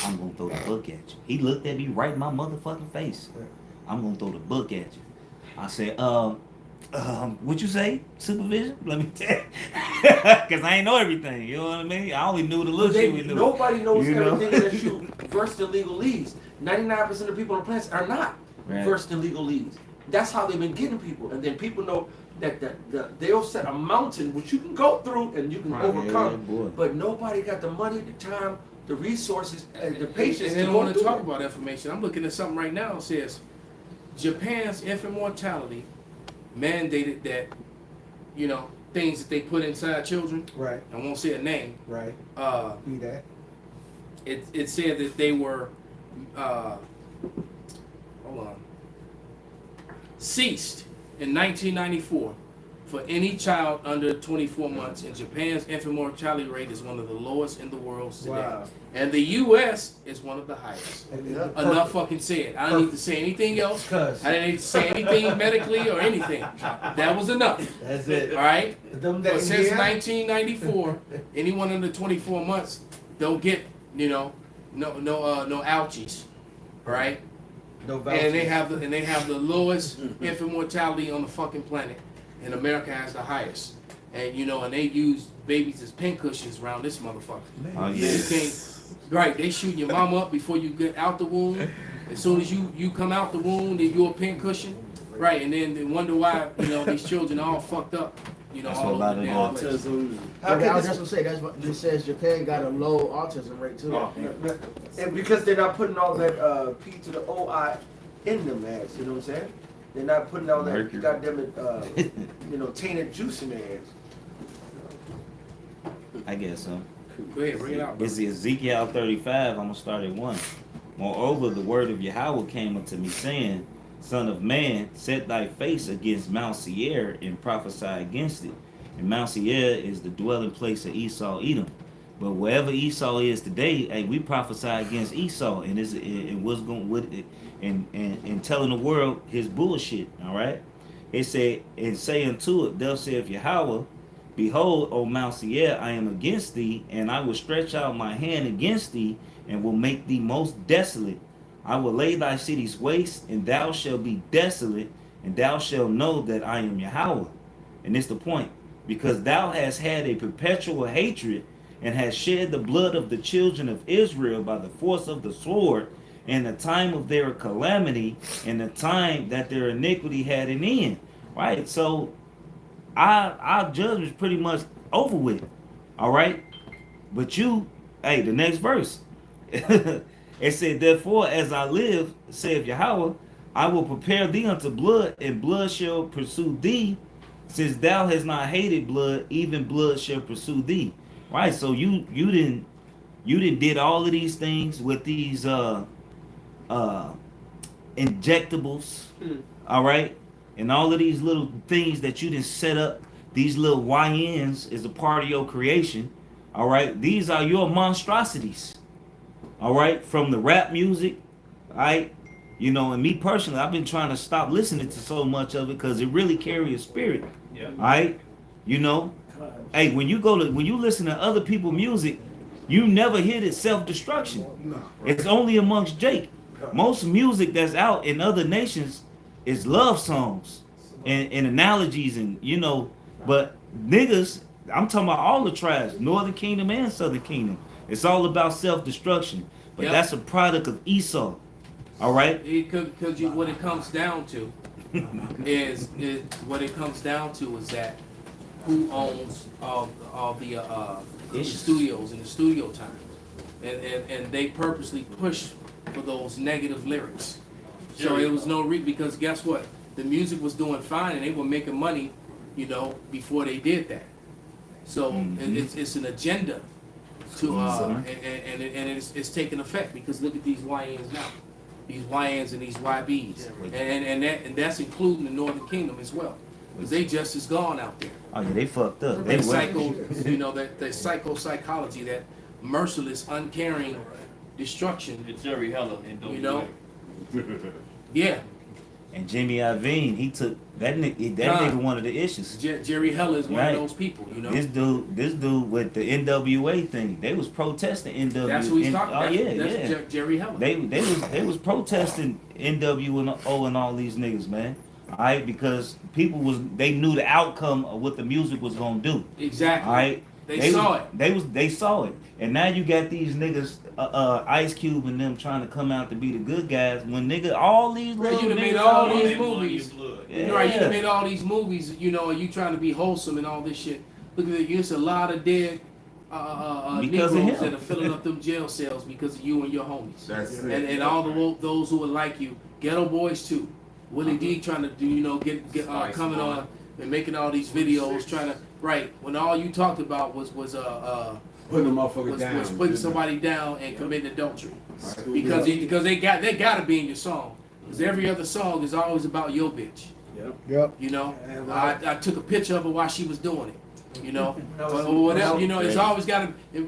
I'm gonna throw the book at you. He looked at me right in my motherfucking face. I'm gonna throw the book at you. I said, what you say? Supervision? Let me tell you. Because I ain't know everything. You know what I mean? I only knew the little shit we knew. Nobody knows everything unless you versed in legalese. 99% of people on the planet are not versed in legalese. That's how they've been getting people. And then people know that they'll set a mountain which you can go through and you can overcome. But nobody got the money, the time, the resources, and the patience. And they don't want to talk about information. I'm looking at something right now. It says Japan's infant mortality mandated that, things that they put inside children. Right. I won't say a name. Right. Be that. It said that they were ceased in 1994 for any child under 24 months, and Japan's infant mortality rate is one of the lowest in the world today. Wow. And the U.S. is one of the highest. Enough fucking said. I don't need to say anything else. I didn't need to say anything medically or anything. That was enough. That's it. All right? But since 1994, anyone under 24 months don't get, no ouchies. All right? No vouchers. And they have the lowest infant mortality on the fucking planet. And America has the highest. And and they use babies as pincushions around this motherfucker. Oh, yeah. Right, they shooting your mom up before you get out the womb. As soon as you come out the womb, then you're a pincushion. Right, and then they wonder why, these children are all fucked up. That's all what over the about damn place. Autism. I was just gonna say that's what it says. Japan got a low autism rate too. And because they're not putting all that P to the OI in them ass, you know what I'm saying? They're not putting all that goddamn tainted juice in their ass. I guess so. Go ahead, bring it out. It's Ezekiel 35, I'm going to start at 1. Moreover, the word of Yahweh came unto me, saying, Son of man, set thy face against Mount Seir and prophesy against it. And Mount Seir is the dwelling place of Esau, Edom. But wherever Esau is today, hey, we prophesy against Esau, and what's going with it, and telling the world his bullshit. All right. It said, and say unto it, thus saith Yahweh, Behold, O Mount Seir, I am against thee, and I will stretch out my hand against thee, and will make thee most desolate. I will lay thy cities waste, and thou shalt be desolate, and thou shalt know that I am Yahweh. And it's the point, because thou hast had a perpetual hatred, and hast shed the blood of the children of Israel by the force of the sword, in the time of their calamity, and the time that their iniquity had an end. Right? So our judgment's pretty much over with. All right? But the next verse. It said, Therefore, as I live, saith Yahweh, I will prepare thee unto blood, and blood shall pursue thee. Since thou hast not hated blood, even blood shall pursue thee. Right? So you didn't did all of these things with these injectables, all right, and all of these little things that you didn't set up. These little YNs is a part of your creation, all right. These are your monstrosities, all right, from the rap music, right. And me personally, I've been trying to stop listening to so much of it because it really carries a spirit, all right. Hey, when you listen to other people's music, you never hear this self-destruction. No. It's only amongst Jake. Most music that's out in other nations is love songs and analogies and but niggas, I'm talking about all the tribes, Northern Kingdom and Southern Kingdom. It's all about self-destruction. But that's a product of Esau. All right? Because what it comes down to is that who owns all the studios and the studio time. And they purposely push for those negative lyrics. So it was no because guess what? The music was doing fine and they were making money, before they did that. So it's an agenda to and it's taking effect because look at these YNs now. These YNs and these YBs. And that's including the Northern Kingdom as well. because they just as gone out there. Oh yeah, they fucked up. They That were. psycho, you know, that psychology, that merciless, uncaring destruction. It's Jerry Heller and You know? Yeah. And Jimmy Iovine, he took that nigga. That nigga one of the issues. Jerry Heller is one Right. of those people, you know. This dude with the NWA thing, they was protesting NWA. That's who he's talking about. Oh yeah, That's yeah. Jerry Heller. They was protesting NWO and all these niggas, man. Alright, because they knew the outcome of what the music was gonna do. Exactly. Alright. They saw it. They saw it. And now you got these niggas, Ice Cube and them trying to come out to be the good guys when nigga all these Right, little you done made niggas all out these here- movies. Yeah. Right, you done made all these movies, you know, and you trying to be wholesome and all this shit. Look at it, it's a lot of dead Because of Negroes him. that are filling up them jail cells because of you and your homies. That's it. And all those who are like you, Ghetto Boys too. Willie D trying to do, you know, get coming on and making all these videos, trying to when all you talked about was Putting a motherfucker down. was putting somebody down and committing adultery. Because they gotta be in your song. Because every other song is always about your bitch. Yep. You know, I took a picture of her while she was doing it. You know, That was- or whatever. You know, it's always got to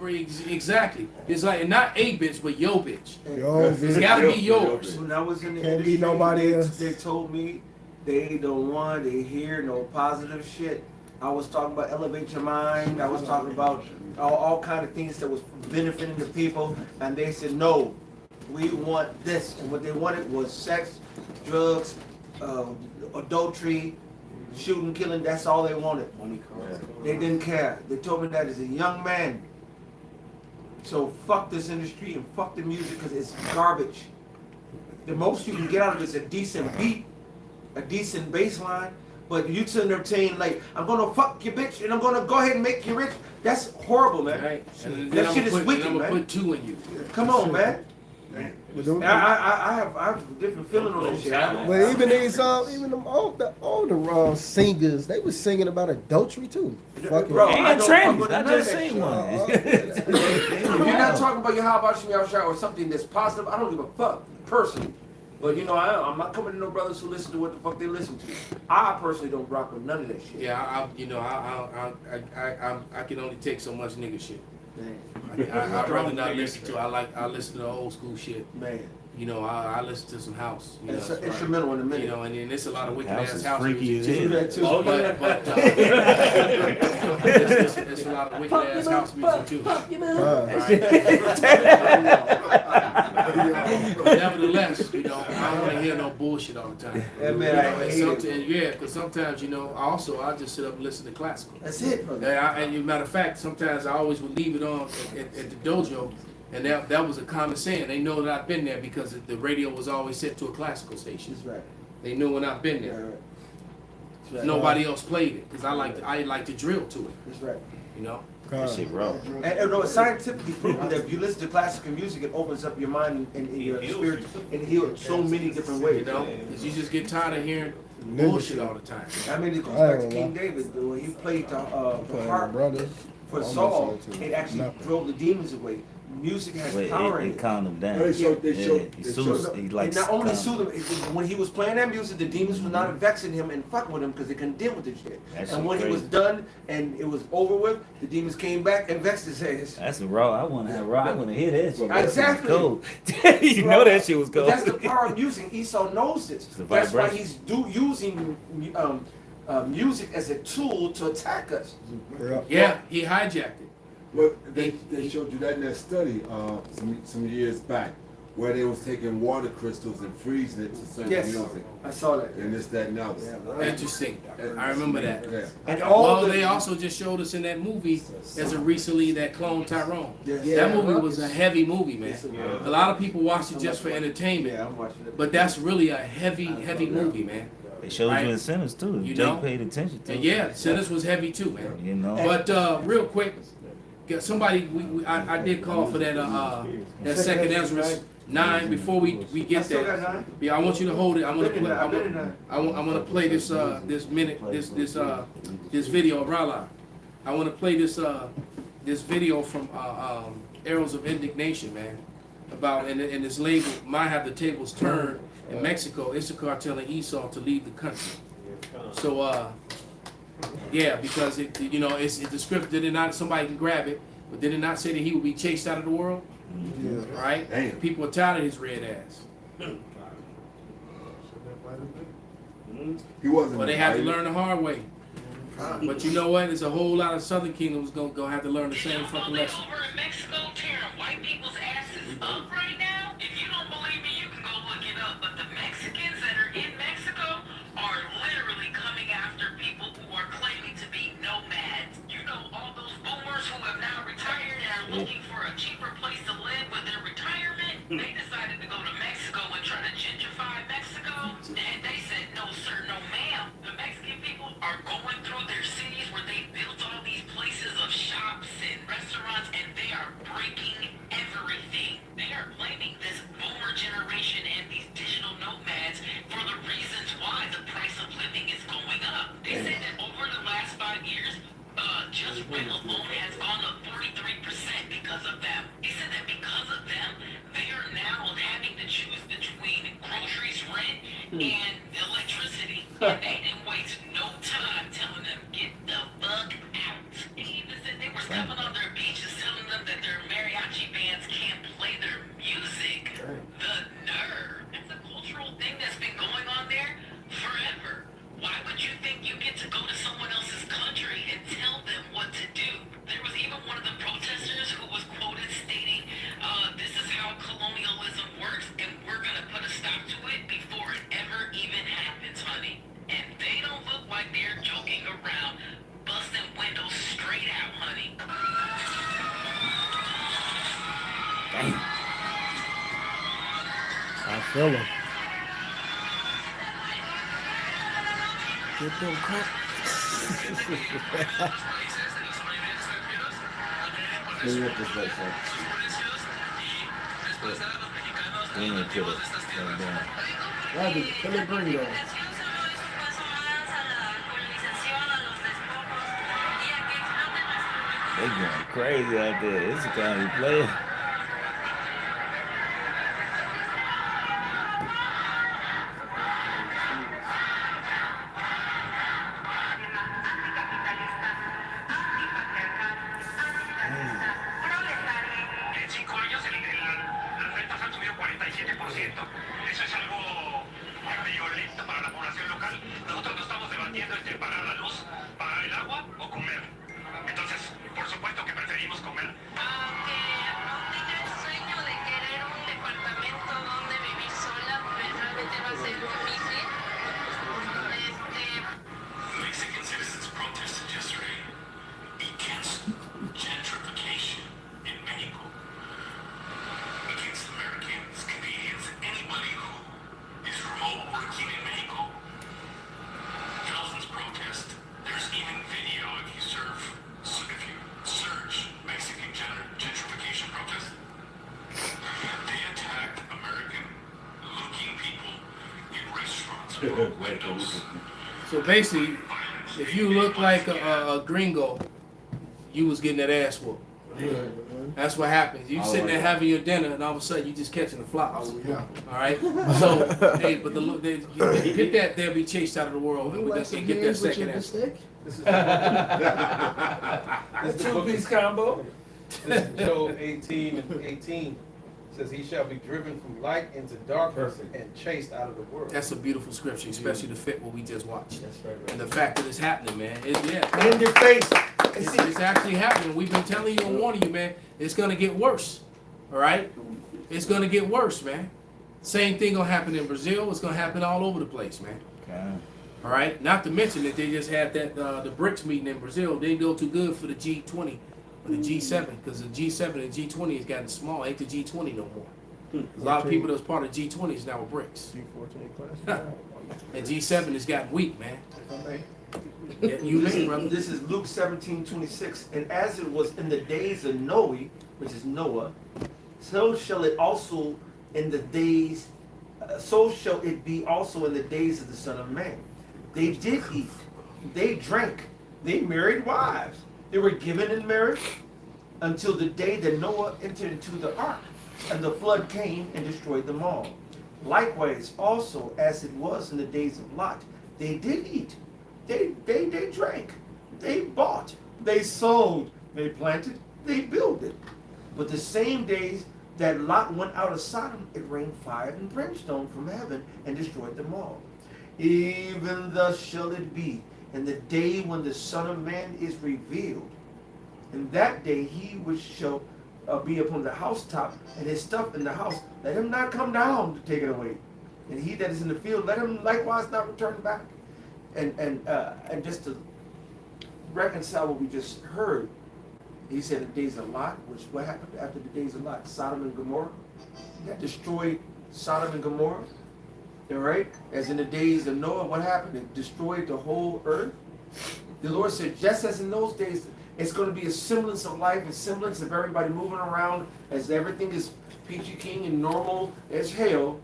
exactly. It's like not a bitch, but your bitch. Yo, It's bitch. got to be yours. When I was in the Can't be industry, nobody they, else. they told me they don't want to hear no positive shit. I was talking about elevate your mind. I was talking about all kind of things that was benefiting the people, and they said no, we want this. And what they wanted was sex, drugs, adultery, shooting, killing. That's all they wanted. They didn't care. They told me that as a young man. So fuck this industry and fuck the music because it's garbage. The most you can get out of it is a decent beat, a decent bass line. But you sitting there saying like, I'm gonna fuck your bitch and I'm gonna go ahead and make you rich. That's horrible, man. Right? And That shit is wicked, I'm gonna man. put two in you. Come on, man. But them- I have a different feeling on this shit. But even these even them older singers, they was singing about adultery too. Fucking Bro, Ain't I no don't trend. fuck with I none of just that seen shit. one. If you're not talking about your YAHAWASHI or something that's positive, I don't give a fuck, personally. But you know, I'm not coming to no brothers who listen to what the fuck they listen to. I personally don't rock with none of that shit. Yeah, I can only take so much nigga shit. I'd rather not listen to. I listen to the old school shit. Man. You know, I listen to some house. You know, It's instrumental in a minute. You know, and then it's a lot of wicked House ass is house freaky music as too. hell. That too. Oh, but it's a lot of wicked ass house music too. But nevertheless, you know, I don't want to hear no bullshit all the time. Yeah, man, I hate it. Because sometimes, you know, I just sit up and listen to classical. That's it, brother. And as a matter of fact, sometimes I always would leave it on at the dojo, and that was a common saying. They know that I've been there because the radio was always set to a classical station. That's right. They knew when I've been Yeah, there. right. That's right. Nobody else played it because I like to drill to it. That's right. You know. That shit raw. And no, it's scientifically proven that if you listen to classical music, it opens up your mind and your spirit and heals so many different You ways. know, because you just get tired of hearing bullshit all the time. I mean, it goes back to King David when he played the harp brothers. for Almost Saul. listened to It actually nothing. drove the demons away. Music has power in It it. calmed him down. They showed- Yeah, he So, soothes. He and not only calm. soothe him, when he was playing that music, the demons were not vexing him and fucking with him because they couldn't deal with the shit. That shit And when he was crazy. done and it was over with, the demons came back and vexed his ass. That's raw. I want to have raw. I want to hear that shit. Exactly. Cold. You know that shit was But cold. that's the power of music. Esau knows this. the That's why vibration. he's using music as a tool to attack us. Yeah, he hijacked it. Well, they showed you that in that study some years back, where they was taking water crystals and freezing it to certain Yes, music, I saw that. and this, that, and the other. Interesting. I remember that. Yeah. And all Well, the, they also just showed us in that movie as of recently that Clone Tyrone. Yeah. That movie was a heavy movie, man. A lot of people watch it just for entertainment, Yeah, I'm watching it. but that's really a heavy movie, man. They showed Right. you in Sinners too. You Jake know? paid attention to. And it. yeah, Sinners was heavy too, man. You know. But real quick, somebody, I did call for that that second Ezra 9 before we I get still got there. 9. Yeah, I want you to hold it. I'm gonna I've been play. in I'm there, I've been in gonna, there. I'm gonna play this this video of Rala. I want to play this video from Arrows of Indignation, man. About and this label might have the tables turned in Mexico. Issachar telling Esau to leave the country. So Yeah, because it, you know, it's the scripture did it not somebody can grab it, but did it not say that he would be chased out of the world? Yeah. Right? Damn. People are tired of his red ass. He wasn't. Well, they have to invited. learn the hard way. But you know what? There's a whole lot of Southern Kingdoms gonna have to learn the same fucking lesson. Over in Mexico, tearing white people's asses up right now. If you don't believe me, you can go look it up. But the Mexicans that are in Mexico are literally coming after people who are claiming to be nomads. You know, all those boomers who have now retired and are looking for a cheaper place to live with their retirement. They decided to go to Mexico and try to gentrify Mexico. And they said, no, sir, no, ma'am. The Mexican people are going through their cities where they built all these places of shops and restaurants, and they are breaking everything. They are blaming this boomer generation and these digital nomads for the reasons why the price of living is going up. They say that over the last 5 years, just rent alone has gone up 43% because of them. They said that because of them, they are now having to choose between groceries, rent, and electricity. And they didn't waste no time telling them, get the fuck out. They even said they were stepping on their beaches telling them that their mariachi bands can't play their music. The nerve. It's a cultural thing that's been going on there forever. Why would you think you get to go to someone else's country and tell them what to do? There was even one of the protesters who was quoted stating, this is how colonialism works, and we're going to put a stop to it before it ever even happens, honey. And they don't look like they're joking around, busting windows straight out, honey. Damn. I feel him. Get them crack. Clean up this place, man. They ain't kill it. Down. Why did Philip Gringo? They going crazy out there. It's the kind of player. En 5 años las rentas han subido 47%. Eso es algo violento para la población local. Nosotros no estamos debatiendo entre pagar la luz, pagar el agua o comer. Entonces, por supuesto que preferimos comer. Aunque no tenga el sueño de querer un departamento donde vivir sola, pues realmente va a ser difícil. Mexican citizens protested yesterday against gentrification in Mexico. Against Americans, Canadians, anybody who is remote working in Mexico. Thousands protest. There's even video if you search Mexican gentrification protest. They attacked American-looking people in restaurants or windows. So basically, if you look like a gringo, you was getting that ass whooped. That's what happens. You sitting there having your dinner, and all of a sudden you just catching the flops. Yeah. All right. So, hey, but they get that, they'll be chased out of the world, and we just can't get that second ass. This is the two-piece combo. This is Job 18 and 18. Says he shall be driven from light into darkness and chased out of the world. That's a beautiful scripture, especially to fit what we just watched. That's right. And the fact that it's happening, man. Yeah. In your face. It's actually happening. We've been telling you and warning you, man. It's gonna get worse. All right? It's gonna get worse, man. Same thing gonna happen in Brazil. It's gonna happen all over the place, man. Okay. All right? Not to mention that they just had that the BRICS meeting in Brazil. They didn't go too good for the G20 or the G7 because the G7 and G20 has gotten small. Ain't the G20 no more. A lot of people that was part of G20 is now with BRICS. G14 class. And G7 has gotten weak, man. Yeah, you listen, brother. This is Luke 17:26. And as it was in the days of Noah, which is Noah, so shall it also in the days, so shall it be also in the days of the Son of Man. They did eat, they drank, they married wives. They were given in marriage until the day that Noah entered into the ark, and the flood came and destroyed them all. Likewise, also as it was in the days of Lot, they did eat, they drank, they bought, they sold, they planted, they built it. But the same days that Lot went out of Sodom, it rained fire and brimstone from heaven and destroyed them all. Even thus shall it be in the day when the Son of Man is revealed. In that day he which shall be upon the housetop, and his stuff in the house, let him not come down to take it away. And he that is in the field, let him likewise not return back. And just to reconcile what we just heard, he said the days of Lot, which what happened after the days of Lot? Sodom and Gomorrah. That destroyed Sodom and Gomorrah. All right? As in the days of Noah, what happened? It destroyed the whole earth. The Lord said, just as in those days, it's going to be a semblance of life, a semblance of everybody moving around as everything is peachy keen and normal as hell,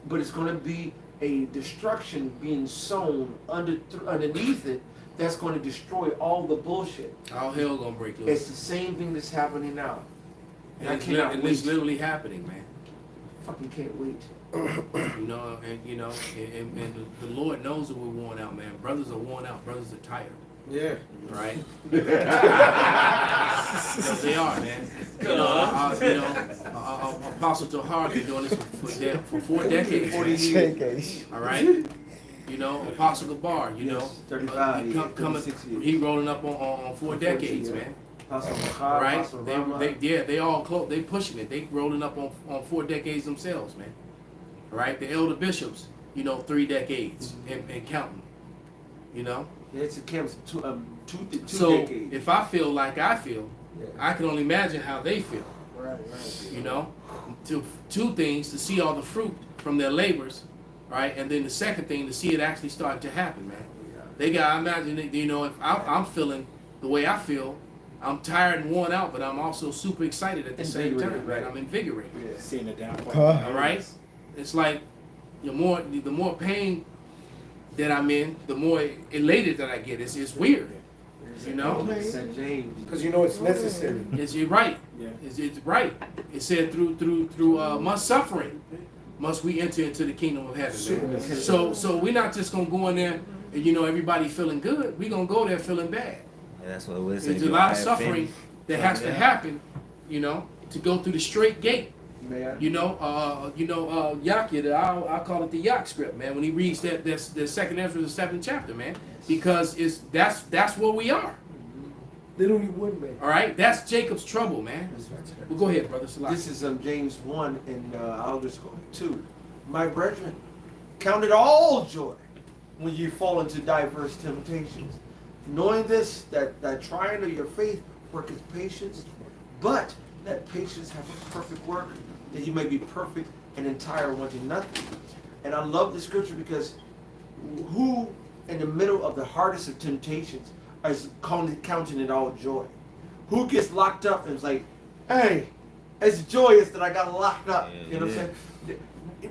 but it's going to be a destruction being sown underneath it that's going to destroy all the bullshit. All hell gonna break loose. It's the same thing that's happening now. And I cannot wait. It's literally happening, man. Fucking can't wait. You know, and the Lord knows that we're worn out, man. Brothers are worn out. Brothers are tired. Yeah. Right? They are, man. Apostle Tahar been doing this for 4 decades. 40 years. All right? You know, Apostle Gabar, you know, 35, he rolling up on 4 decades, man. All right? They all close. They pushing it. They rolling up on 4 decades themselves, man. All right? The elder bishops, you know, 3 decades and counting. You know. It's a camp two so decades. If I feel like I feel, I can only imagine how they feel. Right. You know, two things: to see all the fruit from their labors, right, and then the second thing, to see it actually start to happen, man. They got. I imagine that, you know, if I'm feeling the way I feel, I'm tired and worn out, but I'm also super excited at the same time. Right? I'm invigorated. Yeah, seeing the downfall. All right. It's like the more pain that I'm in, the more elated that I get. It's weird, you know. Because you know it's necessary. You're right. Yeah. It's right. It said through much suffering must we enter into the kingdom of heaven. Man. So we're not just gonna go in there and, you know, everybody feeling good. We're gonna go there feeling bad. Yeah, that's what it was. There's a lot of suffering that has to happen, you know, to go through the straight gate. You know, Yahya, I'll call it the Yak script, man. When he reads the second Ezra, the 7th chapter, man, because that's where we are. Literally would, man. All right, that's Jacob's trouble, man. Well, go ahead, brother. This is James 1, and I'll just go 2. My brethren, count it all joy when you fall into diverse temptations, knowing this, that trying of your faith worketh patience, but let patience have a perfect work, that you may be perfect and entire, wanting nothing. And I love the scripture because who in the middle of the hardest of temptations is counting it all joy? Who gets locked up and is like, hey, it's joyous that I got locked up. You know what I'm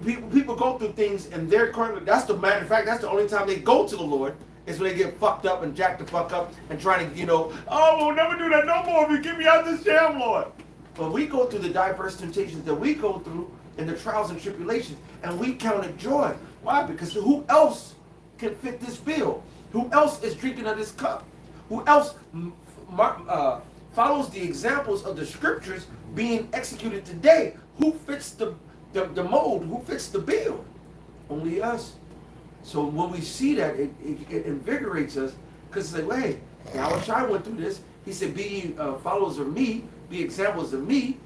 saying? People go through things and they're currently, that's the matter of fact, that's the only time they go to the Lord, is when they get fucked up and jacked the fuck up and trying to, you know, oh, we'll never do that no more if you get me out of this jam, Lord. But we go through the diverse temptations that we go through in the trials and tribulations, and we count it joy. Why? Because who else can fit this bill? Who else is drinking of this cup? Who else follows the examples of the scriptures being executed today? Who fits the mold? Who fits the bill? Only us. So when we see that, it invigorates us, because it's like, hey, YAHAWASHI went through this. He said, be followers of me, be examples of me.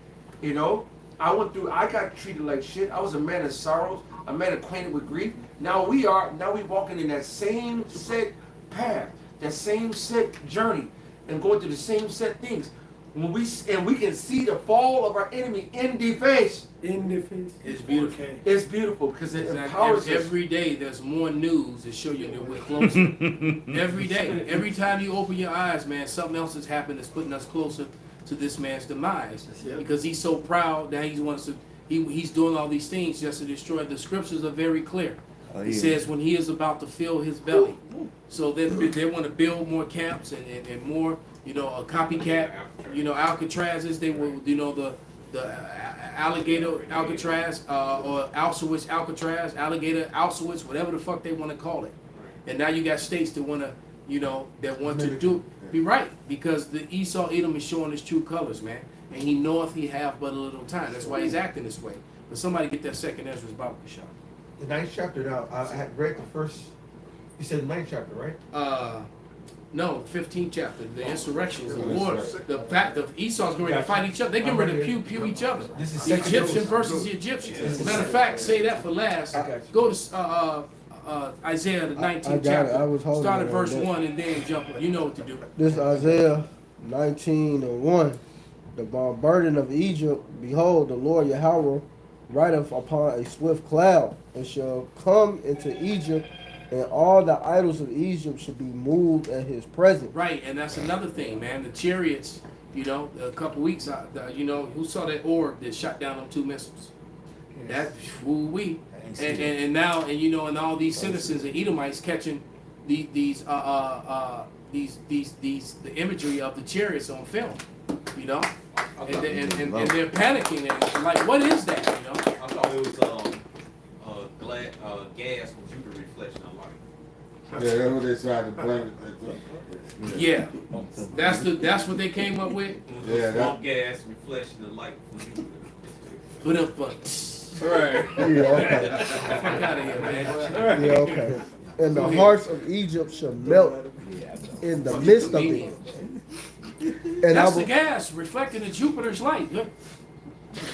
You know, I got treated like shit. I was a man of sorrows, a man acquainted with grief. Now we walking in that same set path, that same set journey, and going through the same set things. When we can see the fall of our enemy in the face. In the face. It's beautiful. It's beautiful because it empowers us. Every day there's more news that show you that we're closer. Every day. Every time you open your eyes, man, something else has happened that's putting us closer to this man's demise. Because he's so proud that he's doing all these things just to destroy. The scriptures are very clear. It says when he is about to fill his belly. So they want to build more camps and more, you know, a copycat, you know, Alcatrazes. They will, you know, the alligator Alcatraz or Auschwitz Alcatraz, alligator Auschwitz, whatever the fuck they want to call it. And now you got states that want to you know, that want to do be right, because the Esau Edom is showing his true colors, man, and he knoweth he have but a little time. That's why he's acting this way. But somebody get that second Ezra's Bible shot. The 9th chapter now. I had read the first. You said the 9th chapter, right? No, 15th chapter. The insurrections, the war, the fact of Esau's going to fight each other. They get ready to pew each other. This is The Egyptian versus the Egyptians. Matter of fact, say that for last. Go to Isaiah the 19th chapter. I was holding Start at it verse on that. 1 and then jump. You know what to do. This Isaiah 19:1. The burden of Egypt, behold, the Lord Yahweh rideth upon a swift cloud, and shall come into Egypt, and all the idols of Egypt should be moved at his presence. Right, and that's another thing, man. The chariots, you know, a couple weeks, you know, who saw that orb that shot down them 2 missiles? That, woo-wee. And now, and you know, and all these citizens and Edomites catching the imagery of the chariots on film, you know, and they're panicking and like, what is that, you know? I thought it was gas computer reflection of light. Yeah, that's what they tried to blame it. Yeah, that's what they came up with. Yeah, that. Gas reflection of light. Put up, Right. Yeah, okay. fuck out of here, man. Yeah, okay. And the hearts of Egypt shall melt in the midst of it. And That's the gas reflecting in Jupiter's light. Look.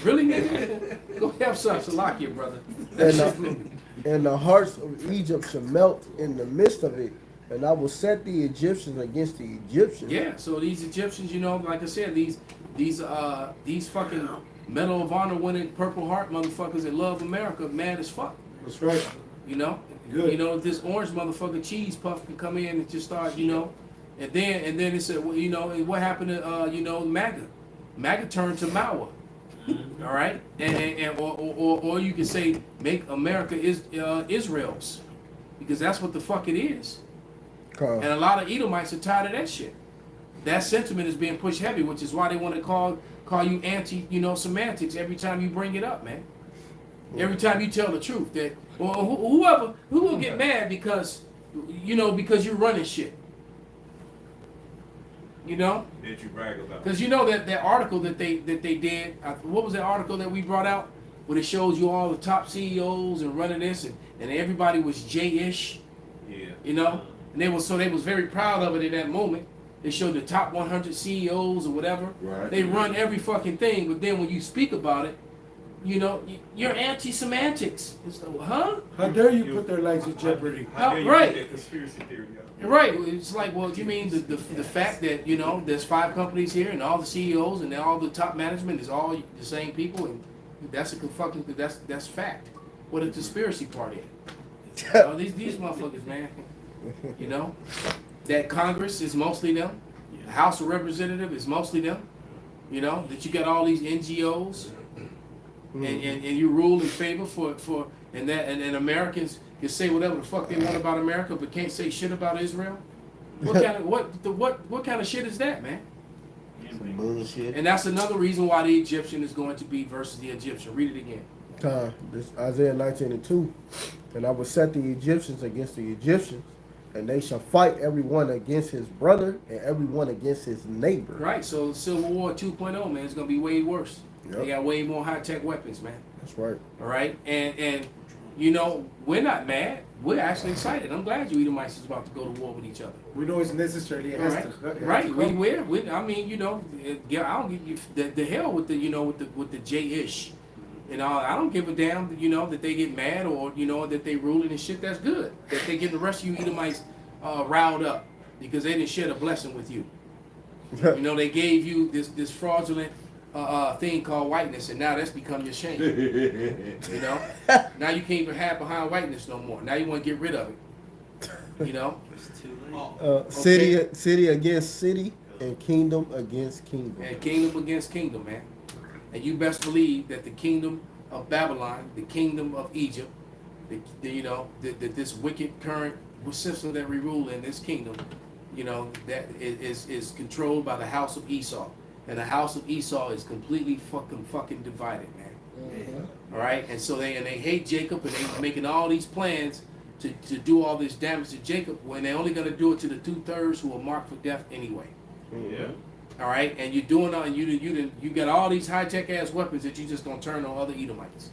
Really, nigga? Go have some Salakia, brother. And the hearts of Egypt shall melt in the midst of it, and I will set the Egyptians against the Egyptians. Yeah, so these Egyptians, you know, like I said, these fucking Medal of Honor winning Purple Heart motherfuckers that love America, mad as fuck. That's right. You know? Good. You know, if this orange motherfucker cheese puff can come in and just start, you know, and then it said, well, you know, what happened to you know, MAGA? MAGA turned to Mawa. All right, or you can say make America is Israel's, because that's what the fuck it is. And a lot of Edomites are tired of that shit. That sentiment is being pushed heavy, which is why they want to call you anti, you know, semantics every time you bring it up, man. Every time you tell the truth, that who will get mad because, you know, because you're running shit. You know, Did you brag about? because you know that article that they did. What was that article that we brought out, where it shows you all the top CEOs and running this, and everybody was J-ish. Yeah. You know, and they was very proud of it in that moment. They showed the top 100 CEOs or whatever. Right. They run every fucking thing, but then when you speak about it, you know, you're anti-semantics. It's like, huh? How dare you put their lives in jeopardy? How dare you Right. put that conspiracy theory out? Right. It's like, well, you mean the fact that, you know, there's 5 companies here and all the CEOs and all the top management is all the same people, and that's that's fact. What a conspiracy party. You know, these motherfuckers, man. You know, that Congress is mostly them. The House of Representatives is mostly them. You know, that you got all these NGOs, and you rule in favor for and Americans can say whatever the fuck they want about America, but can't say shit about Israel. What kind of shit is that, man? Some bullshit. And that's another reason why the Egyptian is going to be versus the Egyptian. Read it again. This Isaiah 19:2. And I will set the Egyptians against the Egyptians, and they shall fight everyone against his brother and everyone against his neighbor. Right. So Civil War 2.0, man, it's gonna be way worse. Yep. They got way more high-tech weapons, man. That's right. All right, and you know, we're not mad. We're actually excited. I'm glad you Edomites is about to go to war with each other. We know it's necessary. It has to. Right. We I mean, you know, yeah, I don't give you the hell with the, you know, with the J-ish. You know, I don't give a damn, you know, that they get mad or, you know, that they ruling and shit. That's good. That they get the rest of you Edomites riled up because they didn't share a blessing with you. You know, they gave you this fraudulent thing called whiteness, and now that's become your shame. You know, now you can't even have behind whiteness no more. Now you want to get rid of it. You know, City against city and kingdom against kingdom. And kingdom against kingdom, man. And you best believe that the kingdom of Babylon, the kingdom of Egypt, that this wicked current system that we rule in this kingdom, you know, that is controlled by the house of Esau. And the house of Esau is completely fucking divided, man. All right, and so they hate Jacob, and they making all these plans to do all this damage to Jacob when they're only going to do it to the 2/3 who are marked for death anyway. Yeah. All right, and you're doing all you got all these high-tech ass weapons that you just gonna turn on other Edomites.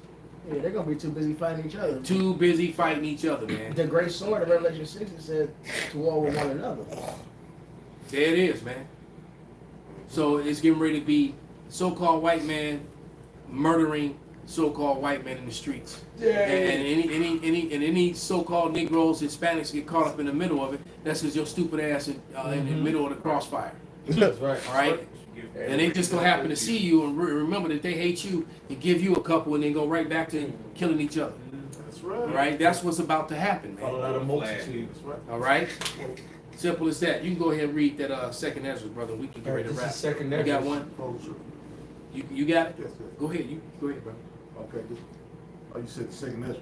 Yeah, they're gonna be too busy fighting each other. Too busy fighting each other, man. The great sword of Revelation 6 it said to war with one another. There it is, man. So it's getting ready to be so-called white man murdering so-called white men in the streets. Yeah. And any so-called Negroes, Hispanics get caught up in the middle of it. That's because your stupid ass in the middle of the crossfire. That's right. All right. And they just gonna happen to see you and remember that they hate you and give you a couple and then go right back to killing each other. That's right. All right. That's what's about to happen, man. Follow out a multitude. That's right. All right. Simple as that. You can go ahead and read that second Ezra, brother. We can get ready to This wrap. is second You got Ezra. one? Oh, sure. You got it? Yes, yes. Go ahead. Go ahead, brother. Okay. Oh, you said the second Ezra.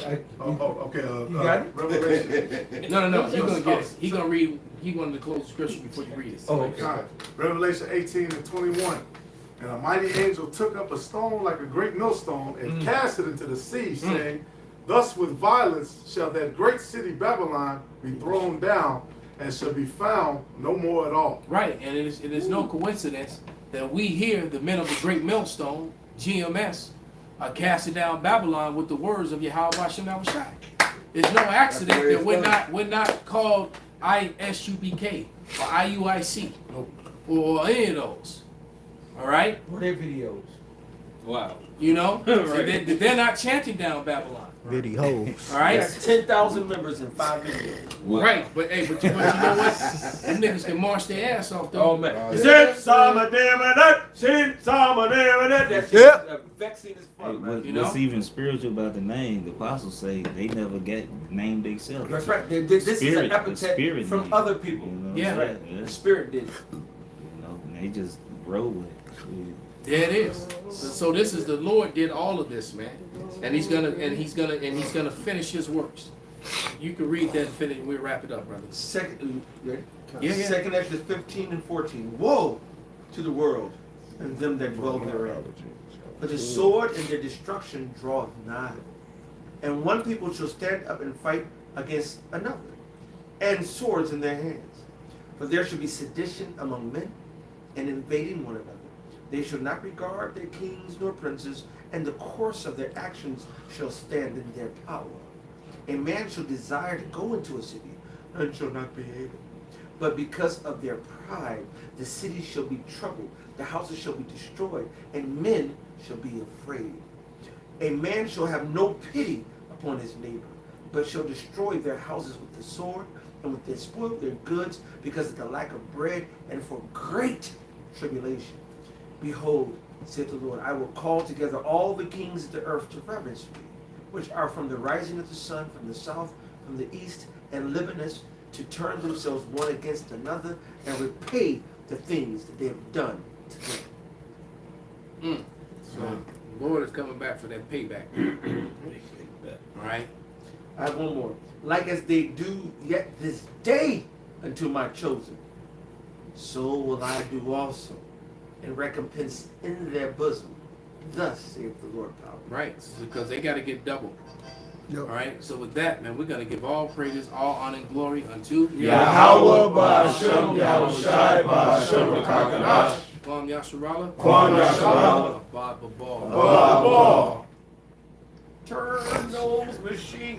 I- Okay. You got it? Revelation. No. You're gonna get it. He gonna read. He wanted to close the scripture before you read it. Oh, Okay. okay. Revelation 18 and 21. And a mighty angel took up a stone like a great millstone and cast it into the sea, saying, "Thus with violence shall that great city Babylon be thrown down, and shall be found no more at all." Right, and it is no coincidence that we here, the men of the great millstone, GMS, are casting down Babylon with the words of YAHAWASHI. It's no accident that we're not called ISUBK or IUIC or any of those. All right, Or their videos. Wow. you know, Right. they're not chanting down Babylon. Viddy hoes. All right. Yes, 10,000 members in 5 videos. Wow. Right, but you know what? Them niggas can march their ass off though. Oh man. Yeah. That's Yeah. vexing as Hey, fuck, man. You know? what's even spiritual about the name? The apostles say they never get named themselves. That's right. This is Spirit, an the epithet spirit from name. other people. You know, Yeah. That's right. yeah. The spirit did it. You know, and they just roll with it. There it is. So this is the Lord did all of this, man, and he's gonna finish his works. You can read that and finish. We'll wrap it up, brother. Second, Yeah. Second Exodus 15 and 14. Woe to the world and them that dwell therein. For the sword and their destruction draweth nigh. And one people shall stand up and fight against another, and swords in their hands. For there shall be sedition among men, and invading one another. They shall not regard their kings nor princes, and the course of their actions shall stand in their power. A man shall desire to go into a city, and shall not be able. But because of their pride, the city shall be troubled, the houses shall be destroyed, and men shall be afraid. A man shall have no pity upon his neighbor, but shall destroy their houses with the sword, and with their spoil their goods, because of the lack of bread, and for great tribulation. Behold, saith the Lord, I will call together all the kings of the earth to reverence me, which are from the rising of the sun, from the south, from the east, and Libanus, to turn themselves one against another, and repay the things that they have done to them. So the Lord is coming back for that payback. All right. I have one more. Like as they do yet this day unto my chosen, so will I do also, and recompense in their bosom. Thus saith the Lord power. Right, because they got to get double. Yep. All right. So with that, man, we're gonna give all praises, all honor, and glory unto Yahweh Ba'Shem Yahushai Ba'Shem Rakakanash. Kwam Yasharala. Kwam Yasharala. Bob Babal. Ba'Bah. Turn those machines.